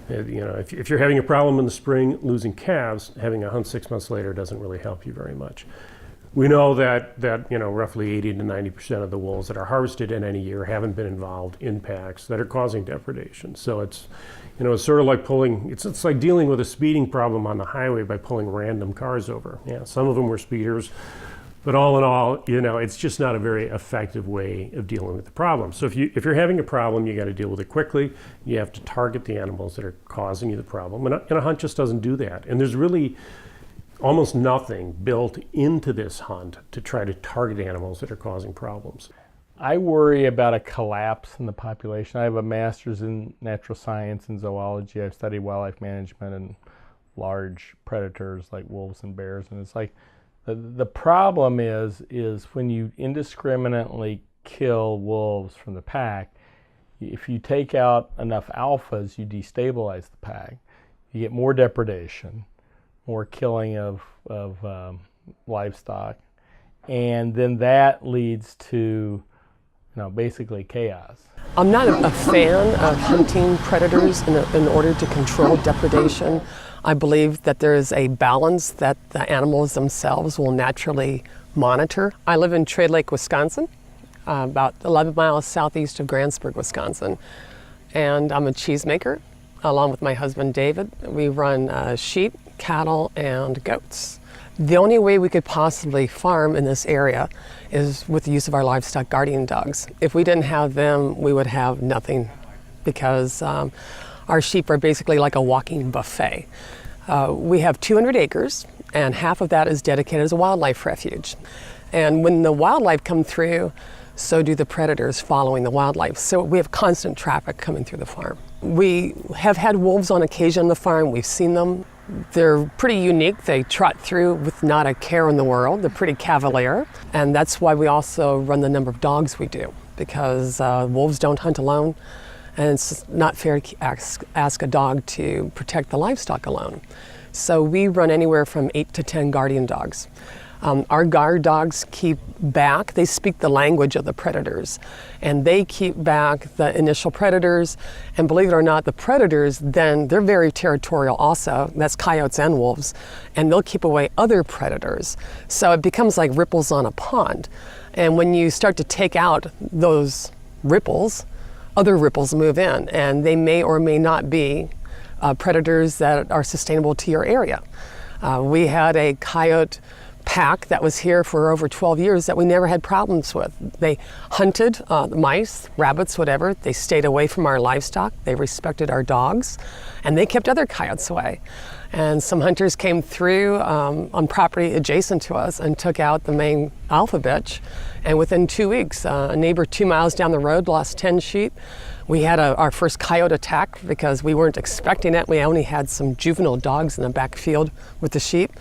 If you're having a problem in the spring losing calves, having a hunt 6 months later doesn't really help you very much. We know that roughly 80 to 90% of the wolves that are harvested in any year haven't been involved in packs that are causing depredation. So it's sort of like it's like dealing with a speeding problem on the highway by pulling random cars over. Yeah, some of them were speeders, but all in all, it's just not a very effective way of dealing with the problem. So if you're having a problem, you got to deal with it quickly. You have to target the animals that are causing you the problem, and a hunt just doesn't do that. And there's really almost nothing built into this hunt to try to target animals that are causing problems. I worry about a collapse in the population. I have a master's in natural science and zoology. I've studied wildlife management and large predators like wolves and bears, and it's like the problem is when you indiscriminately kill wolves from the pack, if you take out enough alphas, you destabilize the pack. You get more depredation, more killing of livestock, and then that leads to basically chaos. I'm not a fan of hunting predators in order to control depredation. I believe that there is a balance that the animals themselves will naturally monitor. I live in Trade Lake, Wisconsin, about 11 miles southeast of Grantsburg, Wisconsin, and I'm a cheesemaker along with my husband David. We run sheep, cattle, and goats. The only way we could possibly farm in this area is with the use of our livestock guardian dogs. If we didn't have them, we would have nothing, because our sheep are basically like a walking buffet. We have 200 acres, and half of that is dedicated as a wildlife refuge. And when the wildlife come through, so do the predators following the wildlife. So we have constant traffic coming through the farm. We have had wolves on occasion on the farm. We've seen them. They're pretty unique. They trot through with not a care in the world. They're pretty cavalier. And that's why we also run the number of dogs we do, because wolves don't hunt alone. And it's not fair to ask a dog to protect the livestock alone. So we run anywhere from 8 to 10 guardian dogs. Our guard dogs keep back, they speak the language of the predators, and they keep back the initial predators. And believe it or not, the predators then, they're very territorial also. That's coyotes and wolves, and they'll keep away other predators. So it becomes like ripples on a pond. And when you start to take out those ripples, other ripples move in, and they may or may not be predators that are sustainable to your area. We had a coyote pack that was here for over 12 years that we never had problems with. They hunted mice, rabbits, whatever. They stayed away from our livestock. They respected our dogs, and they kept other coyotes away. And some hunters came through on property adjacent to us and took out the main alpha bitch. And within 2 weeks, a neighbor 2 miles down the road lost 10 sheep. We had our first coyote attack because we weren't expecting it. We only had some juvenile dogs in the back field with the sheep.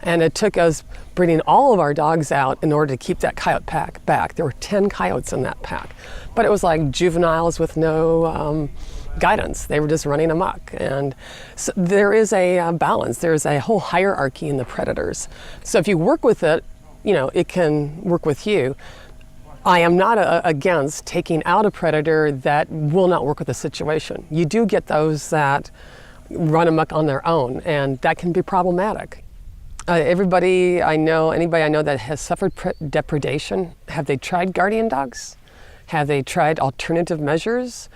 And it took us bringing all of our dogs out in order to keep that coyote pack back. There were 10 coyotes in that pack. But it was like juveniles with no guidance. They were just running amok. And so there is a balance. There's a whole hierarchy in the predators. So if you work with it, you know, it can work with you. I am not against taking out a predator that will not work with the situation. You do get those that run amok on their own, and that can be problematic. Anybody I know that has suffered depredation, have they tried guardian dogs? Have they tried alternative measures?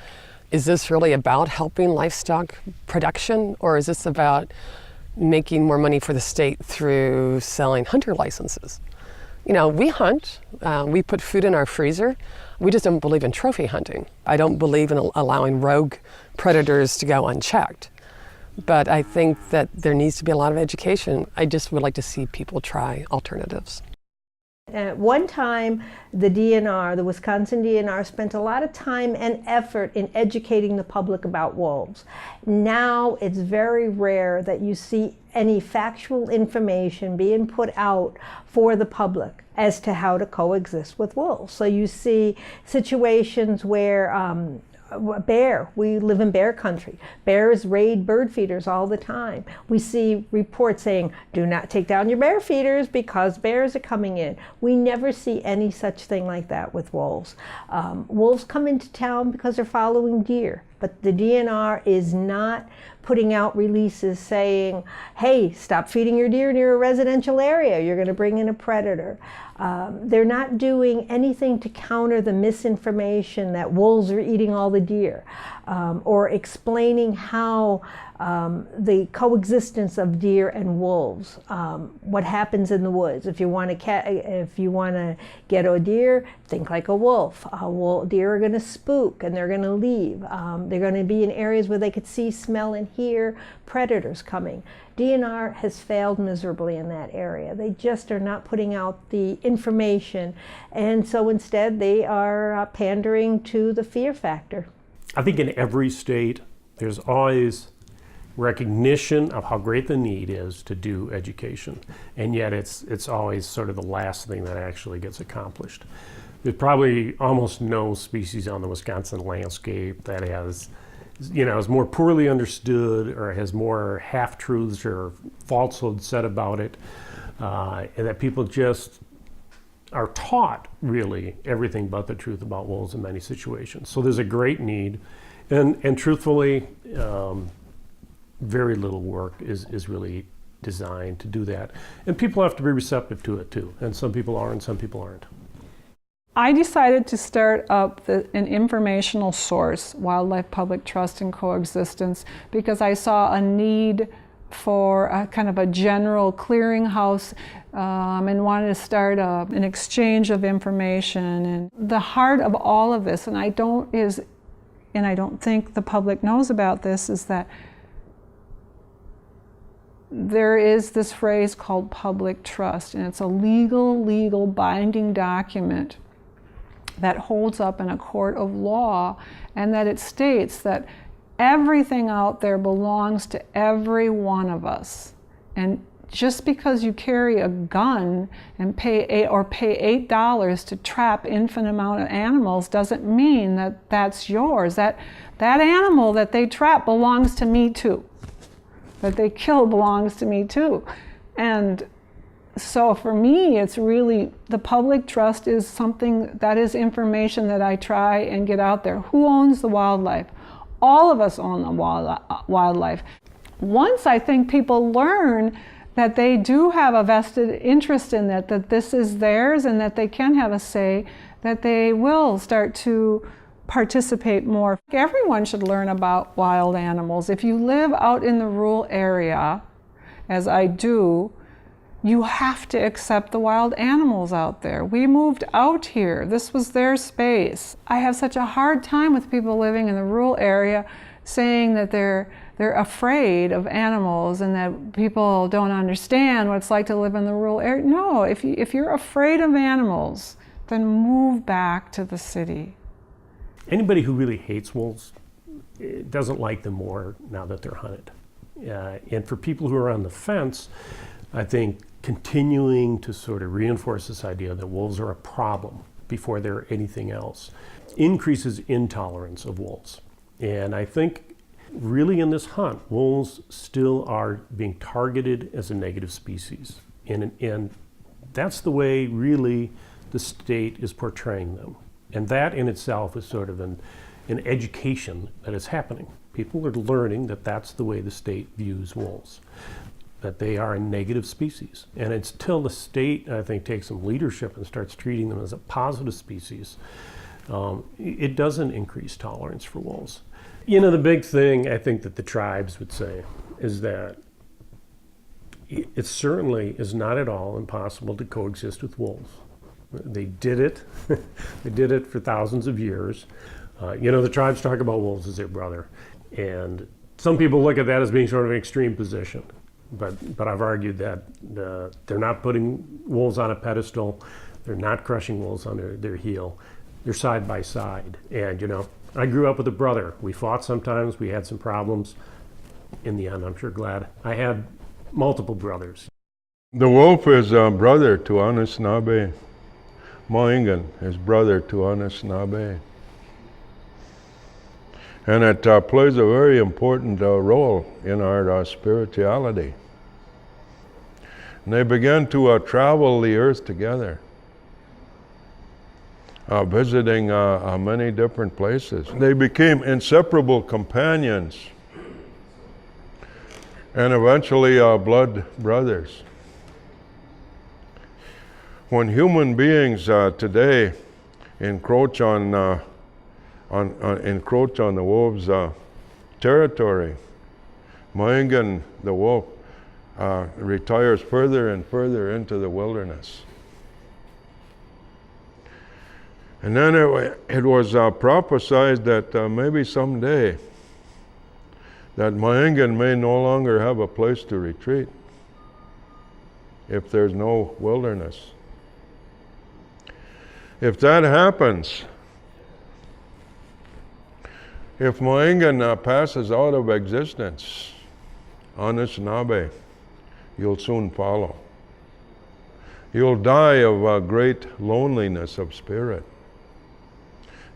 Is this really about helping livestock production, or is this about making more money for the state through selling hunter licenses? You know, we hunt, we put food in our freezer. We just don't believe in trophy hunting. I don't believe in allowing rogue predators to go unchecked. But I think that there needs to be a lot of education. I just would like to see people try alternatives. At one time, the DNR, the Wisconsin DNR, spent a lot of time and effort in educating the public about wolves. Now it's very rare that you see any factual information being put out for the public as to how to coexist with wolves. So you see situations where bear, we live in bear country. Bears raid bird feeders all the time. We see reports saying, do not take down your bear feeders because bears are coming in. We never see any such thing like that with wolves. Wolves come into town because they're following deer, but the DNR is not putting out releases saying, hey, stop feeding your deer near a residential area. You're going to bring in a predator. They're not doing anything to counter the misinformation that wolves are eating all the deer, or explaining how the coexistence of deer and wolves, what happens in the woods. If you want to get a deer, think like a wolf. Deer are going to spook and they're going to leave. They're going to be in areas where they could see, smell, and hear predators coming. DNR has failed miserably in that area. They just are not putting out the information, and so instead they are pandering to the fear factor. I think in every state there's always recognition of how great the need is to do education, and yet it's always sort of the last thing that actually gets accomplished. There's probably almost no species on the Wisconsin landscape that has, you know, is more poorly understood or has more half-truths or falsehoods said about it, and that people just are taught really everything but the truth about wolves in many situations. So there's a great need, and truthfully, very little work is really designed to do that. And people have to be receptive to it too, and some people are and some people aren't. I decided to start up an informational source, Wildlife Public Trust and Coexistence, because I saw a need for a kind of a general clearinghouse, and wanted to start an exchange of information. And the heart of all of this, and I don't think the public knows about this, is that there is this phrase called public trust, and it's a legal binding document that holds up in a court of law, and that it states that everything out there belongs to every one of us. And just because you carry a gun and pay $8 to trap infinite amount of animals doesn't mean that that's yours. That animal that they trap belongs to me too. That they kill belongs to me too. And So for me, it's really, the public trust is something that is information that I try and get out there. Who owns the wildlife? All of us own the wildlife. Once I think people learn that they do have a vested interest in it, that this is theirs and that they can have a say, that they will start to participate more. Everyone should learn about wild animals. If you live out in the rural area, as I do, you have to accept the wild animals out there. We moved out here. This was their space. I have such a hard time with people living in the rural area saying that they're afraid of animals and that people don't understand what it's like to live in the rural area. No, if you're afraid of animals, then move back to the city. Anybody who really hates wolves doesn't like them more now that they're hunted. And for people who are on the fence, I think continuing to sort of reinforce this idea that wolves are a problem before they're anything else increases intolerance of wolves. And I think really in this hunt, wolves still are being targeted as a negative species. And that's the way really the state is portraying them. And that in itself is sort of an education that is happening. People are learning that that's the way the state views wolves, that they are a negative species. And it's till the state, I think, takes some leadership and starts treating them as a positive species, it doesn't increase tolerance for wolves. You know, the big thing I think that the tribes would say is that it certainly is not at all impossible to coexist with wolves. They did it. They did it for thousands of years. You know, the tribes talk about wolves as their brother. And some people look at that as being sort of an extreme position. But I've argued that they're not putting wolves on a pedestal. They're not crushing wolves under their heel. They're side by side. And, you know, I grew up with a brother. We fought sometimes. We had some problems. In the end, I'm sure glad I had multiple brothers. The wolf is a brother to Anishinaabe. Mohegan is brother to Anishinaabe. And it plays a very important role in our spirituality. And they began to travel the earth together, visiting many different places. They became inseparable companions and eventually blood brothers. When human beings today encroach on the wolf's territory, Mohegan, the wolf, retires further and further into the wilderness. And then it was prophesied that maybe someday that Mohegan may no longer have a place to retreat if there's no wilderness. If that happens, if Mohegan passes out of existence, Anishinaabe, you'll soon follow. You'll die of great loneliness of spirit.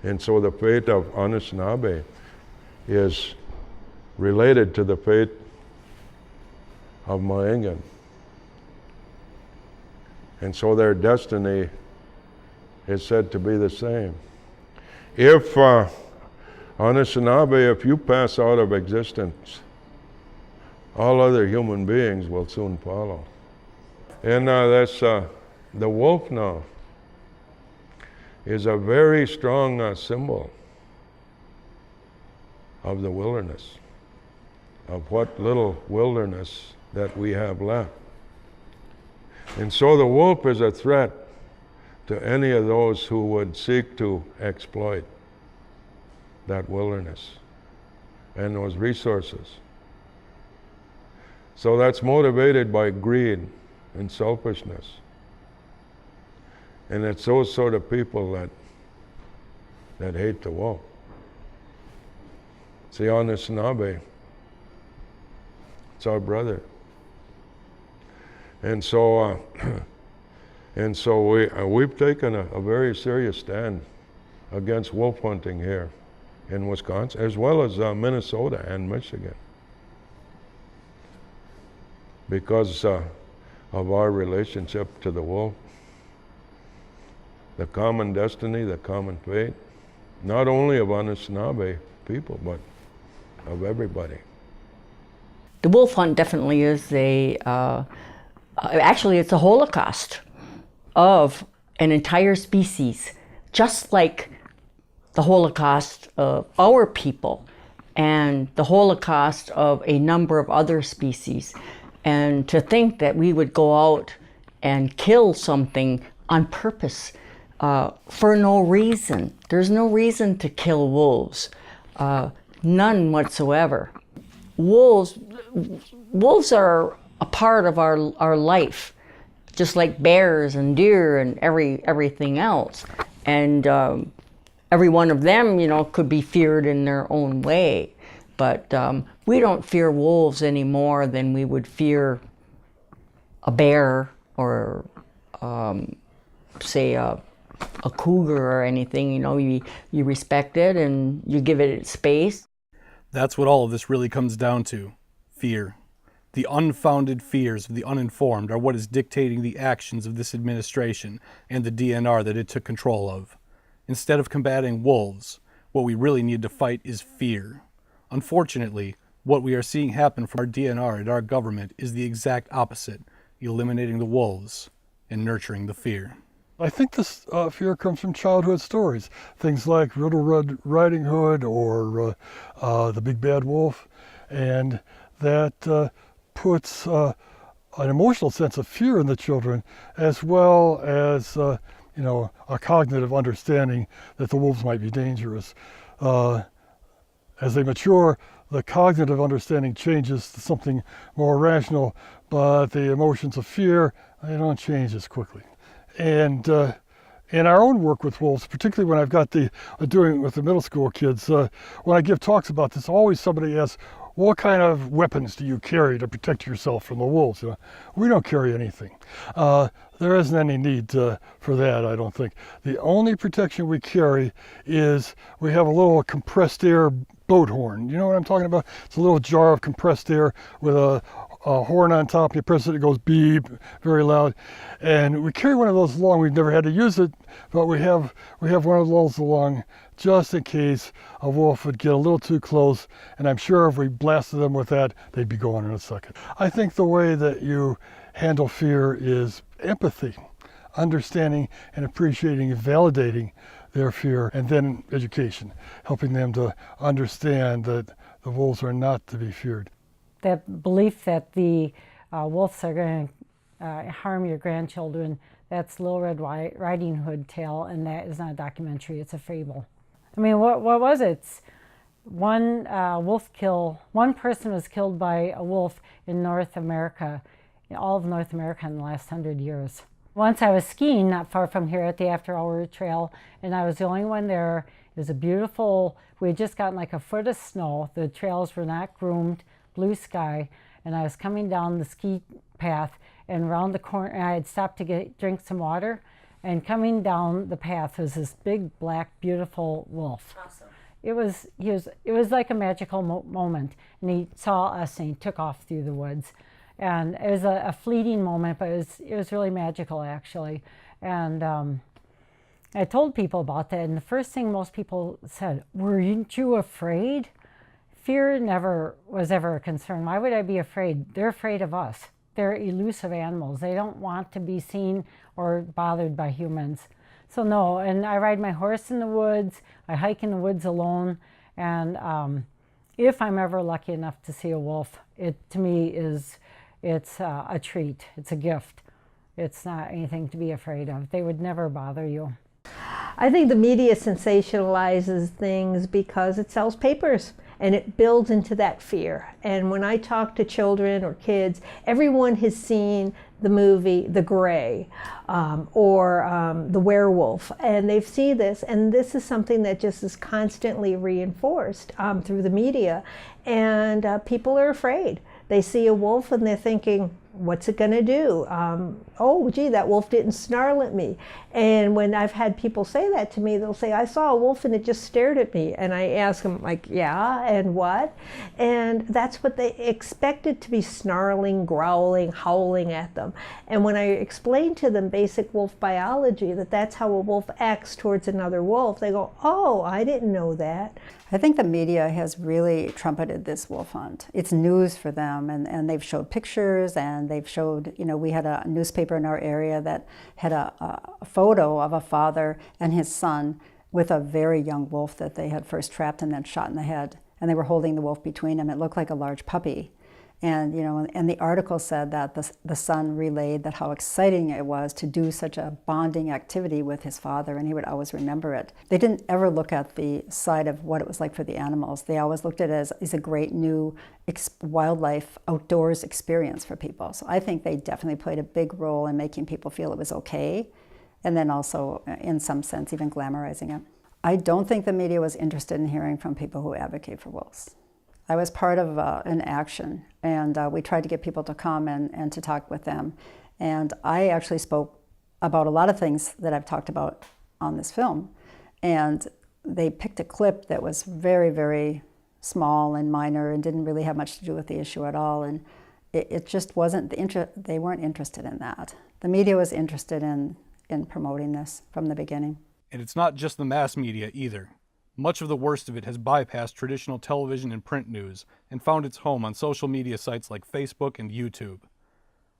And so the fate of Anishinaabe is related to the fate of Mohegan. And so their destiny is said to be the same. If Anishinaabe, if you pass out of existence, all other human beings will soon follow. And that's the wolf now is a very strong symbol of the wilderness, of what little wilderness that we have left. And so the wolf is a threat to any of those who would seek to exploit that wilderness and those resources. So that's motivated by greed and selfishness. And it's those sort of people that hate the wolf. See, Anishinaabe, it's our brother. And so we've taken a very serious stand against wolf hunting here in Wisconsin, as well as Minnesota and Michigan. Because of our relationship to the wolf, the common destiny, the common fate, not only of Anishinaabe people, but of everybody. The wolf hunt definitely is actually it's a holocaust of an entire species, just like the Holocaust of our people and the Holocaust of a number of other species. And to think that we would go out and kill something on purpose for no reason. There's no reason to kill wolves, none whatsoever. Wolves are a part of our life, just like bears and deer and everything else. And every one of them, could be feared in their own way. But we don't fear wolves any more than we would fear a bear or, say, a cougar or anything. You respect it and you give it its space. That's what all of this really comes down to: fear. The unfounded fears of the uninformed are what is dictating the actions of this administration and the DNR that it took control of. Instead of combating wolves, what we really need to fight is fear. Unfortunately, what we are seeing happen from our DNR and our government is the exact opposite: eliminating the wolves and nurturing the fear. I think this fear comes from childhood stories, things like Little Red Riding Hood or The Big Bad Wolf, and that puts an emotional sense of fear in the children, as well as a cognitive understanding that the wolves might be dangerous. As they mature, the cognitive understanding changes to something more rational, but the emotions of fear, they don't change as quickly. And in our own work with wolves, particularly when I've got doing it with the middle school kids, when I give talks about this, always somebody asks, what kind of weapons do you carry to protect yourself from the wolves? We don't carry anything. There isn't any need for that, I don't think. The only protection we carry is we have a little compressed air boat horn. You know what I'm talking about? It's a little jar of compressed air with a horn on top. You press it, it goes beep, very loud. And we carry one of those along. We've never had to use it, but we have one of those along just in case a wolf would get a little too close. And I'm sure if we blasted them with that, they'd be gone in a second. I think the way that you handle fear is empathy, understanding and appreciating and validating their fear, and then education, helping them to understand that the wolves are not to be feared. That belief that the wolves are going to harm your grandchildren, that's Little Red Riding Hood tale, and that is not a documentary, it's a fable. I mean, what was it? One person was killed by a wolf in North America, in all of North America in the last 100 years. Once I was skiing not far from here at the After Hour Trail, and I was the only one there. It was a beautiful, we had just gotten like a foot of snow. The trails were not groomed, blue sky, and I was coming down the ski path, and around the corner, and I had stopped to drink some water, and coming down the path was this big, black, beautiful wolf. Awesome. It was like a magical moment, and he saw us and he took off through the woods. And it was a fleeting moment, but it was really magical, actually. And I told people about that, and the first thing most people said, weren't you afraid? Fear never was ever a concern. Why would I be afraid? They're afraid of us. They're elusive animals. They don't want to be seen or bothered by humans. So no, and I ride my horse in the woods, I hike in the woods alone, and if I'm ever lucky enough to see a wolf, it to me is, it's a treat, it's a gift. It's not anything to be afraid of. They would never bother you. I think the media sensationalizes things because it sells papers and it builds into that fear. And when I talk to children or kids, everyone has seen the movie The Grey or The Werewolf, and they've seen this, and this is something that just is constantly reinforced through the media, and people are afraid. They see a wolf and they're thinking, What's it going to do? Oh, gee, that wolf didn't snarl at me. And when I've had people say that to me, they'll say, I saw a wolf and it just stared at me. And I ask them, like, yeah, and what? And that's what they expected to be snarling, growling, howling at them. And when I explain to them basic wolf biology, that that's how a wolf acts towards another wolf, they go, oh, I didn't know that. I think the media has really trumpeted this wolf hunt. It's news for them, and they've showed pictures, and they've showed, you know, we had a newspaper in our area that had a photo of a father and his son with a very young wolf that they had first trapped and then shot in the head. And they were holding the wolf between them. It looked like a large puppy. And, you know, and the article said that the son relayed that how exciting it was to do such a bonding activity with his father, and he would always remember it. They didn't ever look at the side of what it was like for the animals. They always looked at it as a great new wildlife outdoors experience for people. So I think they definitely played a big role in making people feel it was okay, and then also, in some sense, even glamorizing it. I don't think the media was interested in hearing from people who advocate for wolves. I was part of an action, and we tried to get people to come and to talk with them. And I actually spoke about a lot of things that I've talked about on this film. And they picked a clip that was very, very small and minor and didn't really have much to do with the issue at all. And it just wasn't, they weren't interested in that. The media was interested in promoting this from the beginning. And it's not just the mass media either. Much of the worst of it has bypassed traditional television and print news and found its home on social media sites like Facebook and YouTube.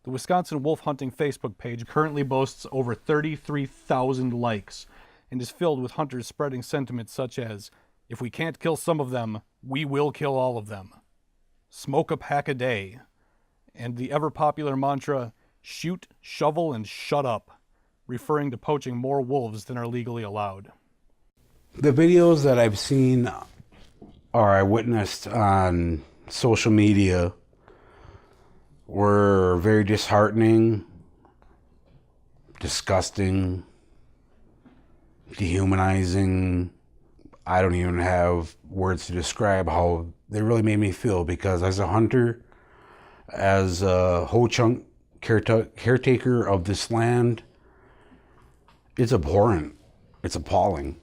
The Wisconsin Wolf Hunting Facebook page currently boasts over 33,000 likes and is filled with hunters spreading sentiments such as, if we can't kill some of them, we will kill all of them. Smoke a pack a day. And the ever-popular mantra, shoot, shovel, and shut up, referring to poaching more wolves than are legally allowed. The videos that I've seen or I witnessed on social media were very disheartening, disgusting, dehumanizing. I don't even have words to describe how they really made me feel, because as a hunter, as a Ho-Chunk caretaker of this land, it's abhorrent, it's appalling.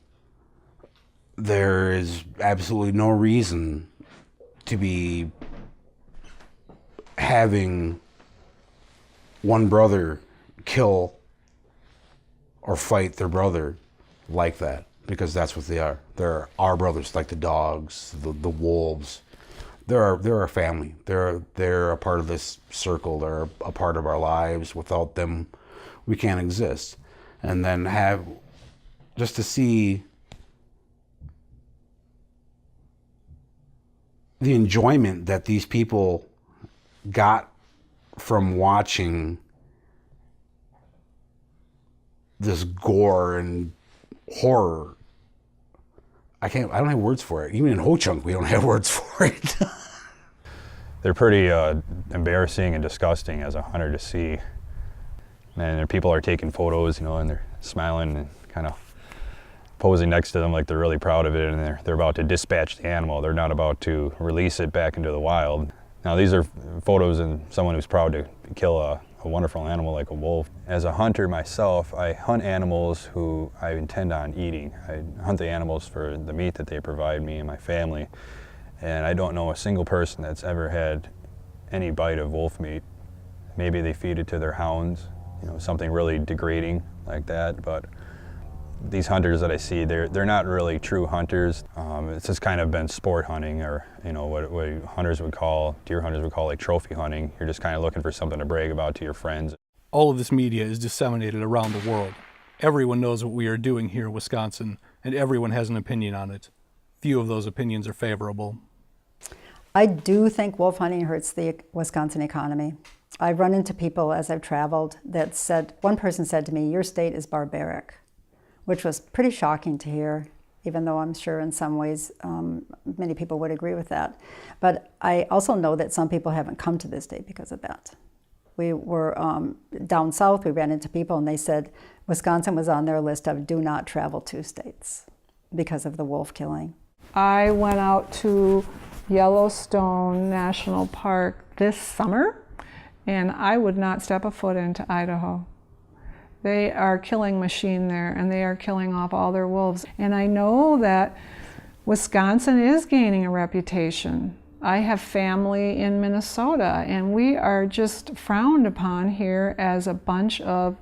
There is absolutely no reason to be having one brother kill or fight their brother like that, because that's what they are. They're our brothers, like the dogs, the wolves. They're our family. They're a part of this circle. They're a part of our lives. Without them, we can't exist. And then just to see the enjoyment that these people got from watching this gore and horror. I don't have words for it. Even in Ho-Chunk, we don't have words for it. They're pretty embarrassing and disgusting as a hunter to see. And people are taking photos, you know, and they're smiling and kind of posing next to them like they're really proud of it, and they're about to dispatch the animal. They're not about to release it back into the wild. Now these are photos of someone who's proud to kill a wonderful animal like a wolf. As a hunter myself, I hunt animals who I intend on eating. I hunt the animals for the meat that they provide me and my family. And I don't know a single person that's ever had any bite of wolf meat. Maybe they feed it to their hounds, you know, something really degrading like that, but these hunters that I see, they're not really true hunters. It's just kind of been sport hunting, or, you know, what hunters would call, deer hunters would call, like trophy hunting. You're just kind of looking for something to brag about to your friends. All of this media is disseminated around the world. Everyone knows what we are doing here in Wisconsin, and everyone has an opinion on it. Few of those opinions are favorable. I do think wolf hunting hurts the Wisconsin economy. I've run into people as I've traveled that said, one person said to me, your state is barbaric, which was pretty shocking to hear, even though I'm sure in some ways many people would agree with that. But I also know that some people haven't come to this state because of that. We were down south, we ran into people and they said Wisconsin was on their list of do not travel to states because of the wolf killing. I went out to Yellowstone National Park this summer, and I would not step a foot into Idaho. They are a killing machine there, and they are killing off all their wolves. And I know that Wisconsin is gaining a reputation. I have family in Minnesota, and we are just frowned upon here as a bunch of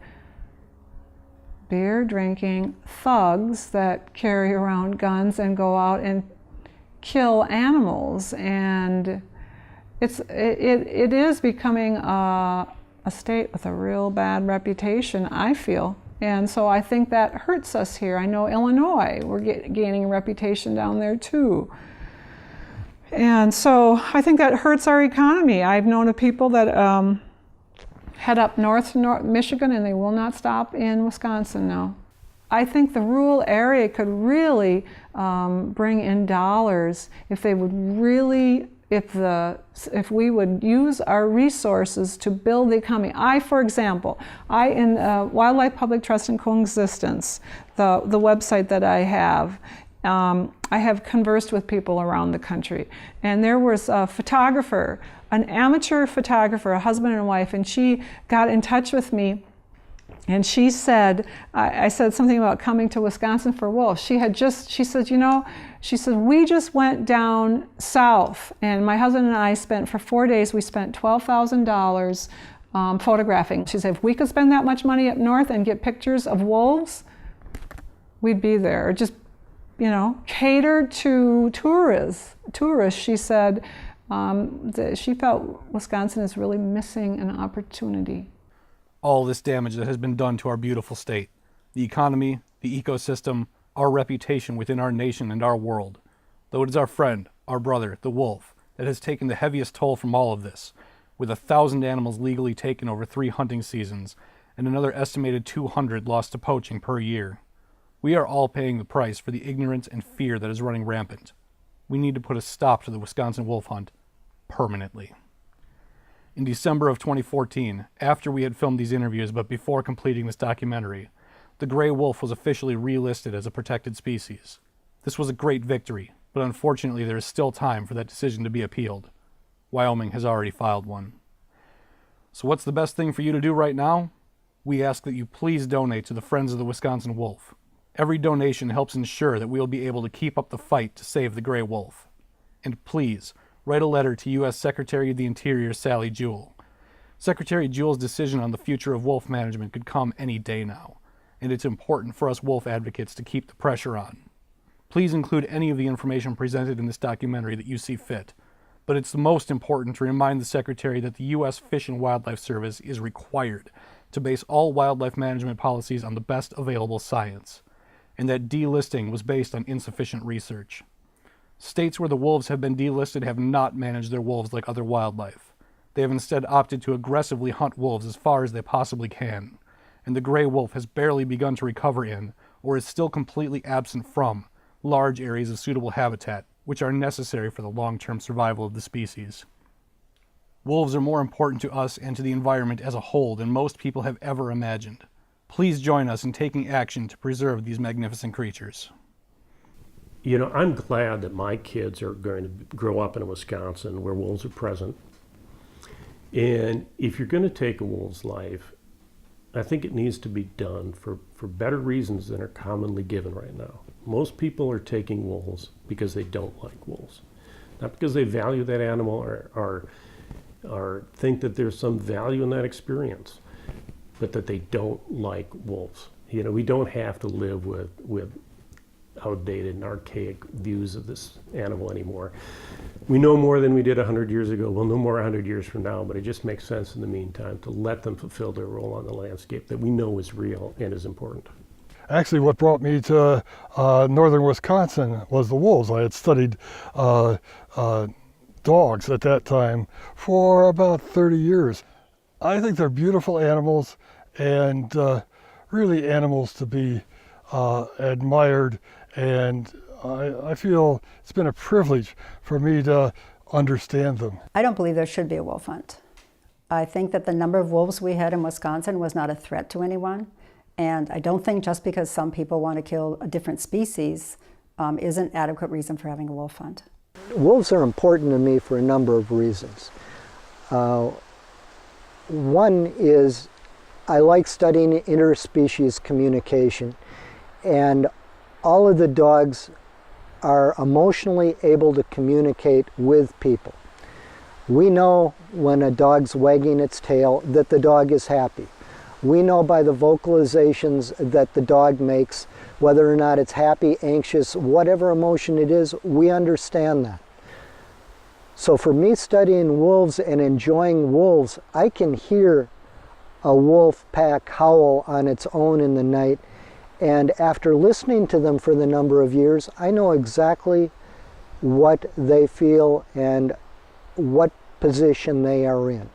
beer-drinking thugs that carry around guns and go out and kill animals. And it is becoming a state with a real bad reputation, I feel. And so I think that hurts us here. I know Illinois, we're gaining a reputation down there too. And so I think that hurts our economy. I've known of people that head up north to Michigan, and they will not stop in Wisconsin now. I think the rural area could really bring in dollars if they would really, if we would use our resources to build the economy. For example, in Wildlife Public Trust and Coexistence, the website that I have conversed with people around the country, and there was a photographer, an amateur photographer, a husband and wife, and she got in touch with me, and she said, I said something about coming to Wisconsin for wolves. She said, we just went down south, and my husband and I spent, for 4 days, we spent $12,000 photographing. She said, if we could spend that much money up north and get pictures of wolves, we'd be there. Just, catered to tourists. She said that she felt Wisconsin is really missing an opportunity. All this damage that has been done to our beautiful state, the economy, the ecosystem, our reputation within our nation and our world. Though it is our friend, our brother, the wolf, that has taken the heaviest toll from all of this, with 1,000 animals legally taken over 3 hunting seasons and another estimated 200 lost to poaching per year. We are all paying the price for the ignorance and fear that is running rampant. We need to put a stop to the Wisconsin wolf hunt permanently. In December of 2014, after we had filmed these interviews but before completing this documentary, the gray wolf was officially relisted as a protected species. This was a great victory, but unfortunately there is still time for that decision to be appealed. Wyoming has already filed one. So what's the best thing for you to do right now? We ask that you please donate to the Friends of the Wisconsin Wolf. Every donation helps ensure that we will be able to keep up the fight to save the gray wolf. And please, write a letter to U.S. Secretary of the Interior Sally Jewell. Secretary Jewell's decision on the future of wolf management could come any day now, and it's important for us wolf advocates to keep the pressure on. Please include any of the information presented in this documentary that you see fit, but it's the most important to remind the Secretary that the U.S. Fish and Wildlife Service is required to base all wildlife management policies on the best available science, and that delisting was based on insufficient research. States where the wolves have been delisted have not managed their wolves like other wildlife. They have instead opted to aggressively hunt wolves as far as they possibly can, and the gray wolf has barely begun to recover in, or is still completely absent from, large areas of suitable habitat, which are necessary for the long-term survival of the species. Wolves are more important to us and to the environment as a whole than most people have ever imagined. Please join us in taking action to preserve these magnificent creatures. I'm glad that my kids are going to grow up in Wisconsin where wolves are present. And if you're going to take a wolf's life, I think it needs to be done for better reasons than are commonly given right now. Most people are taking wolves because they don't like wolves. Not because they value that animal or think that there's some value in that experience, but that they don't like wolves. We don't have to live with outdated and archaic views of this animal anymore. We know more than we did 100 years ago. We'll know more 100 years from now, but it just makes sense in the meantime to let them fulfill their role on the landscape that we know is real and is important. Actually, what brought me to northern Wisconsin was the wolves. I had studied dogs at that time for about 30 years. I think they're beautiful animals and really animals to be admired, and I feel it's been a privilege for me to understand them. I don't believe there should be a wolf hunt. I think that the number of wolves we had in Wisconsin was not a threat to anyone, and I don't think just because some people want to kill a different species isn't adequate reason for having a wolf hunt. Wolves are important to me for a number of reasons. One is I like studying interspecies communication, and all of the dogs are emotionally able to communicate with people. We know when a dog's wagging its tail that the dog is happy. We know by the vocalizations that the dog makes, whether or not it's happy, anxious, whatever emotion it is, we understand that. So for me, studying wolves and enjoying wolves, I can hear a wolf pack howl on its own in the night, and after listening to them for the number of years, I know exactly what they feel and what position they are in.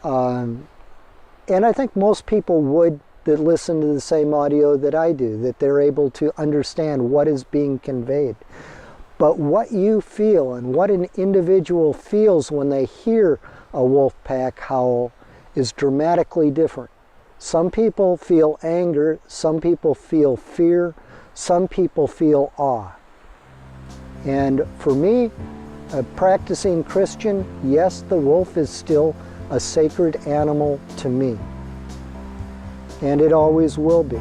And I think most people would that listen to the same audio that I do, that they're able to understand what is being conveyed. But what you feel and what an individual feels when they hear a wolf pack howl is dramatically different. Some people feel anger, some people feel fear, some people feel awe. And for me, a practicing Christian, yes, the wolf is still a sacred animal to me. And it always will be.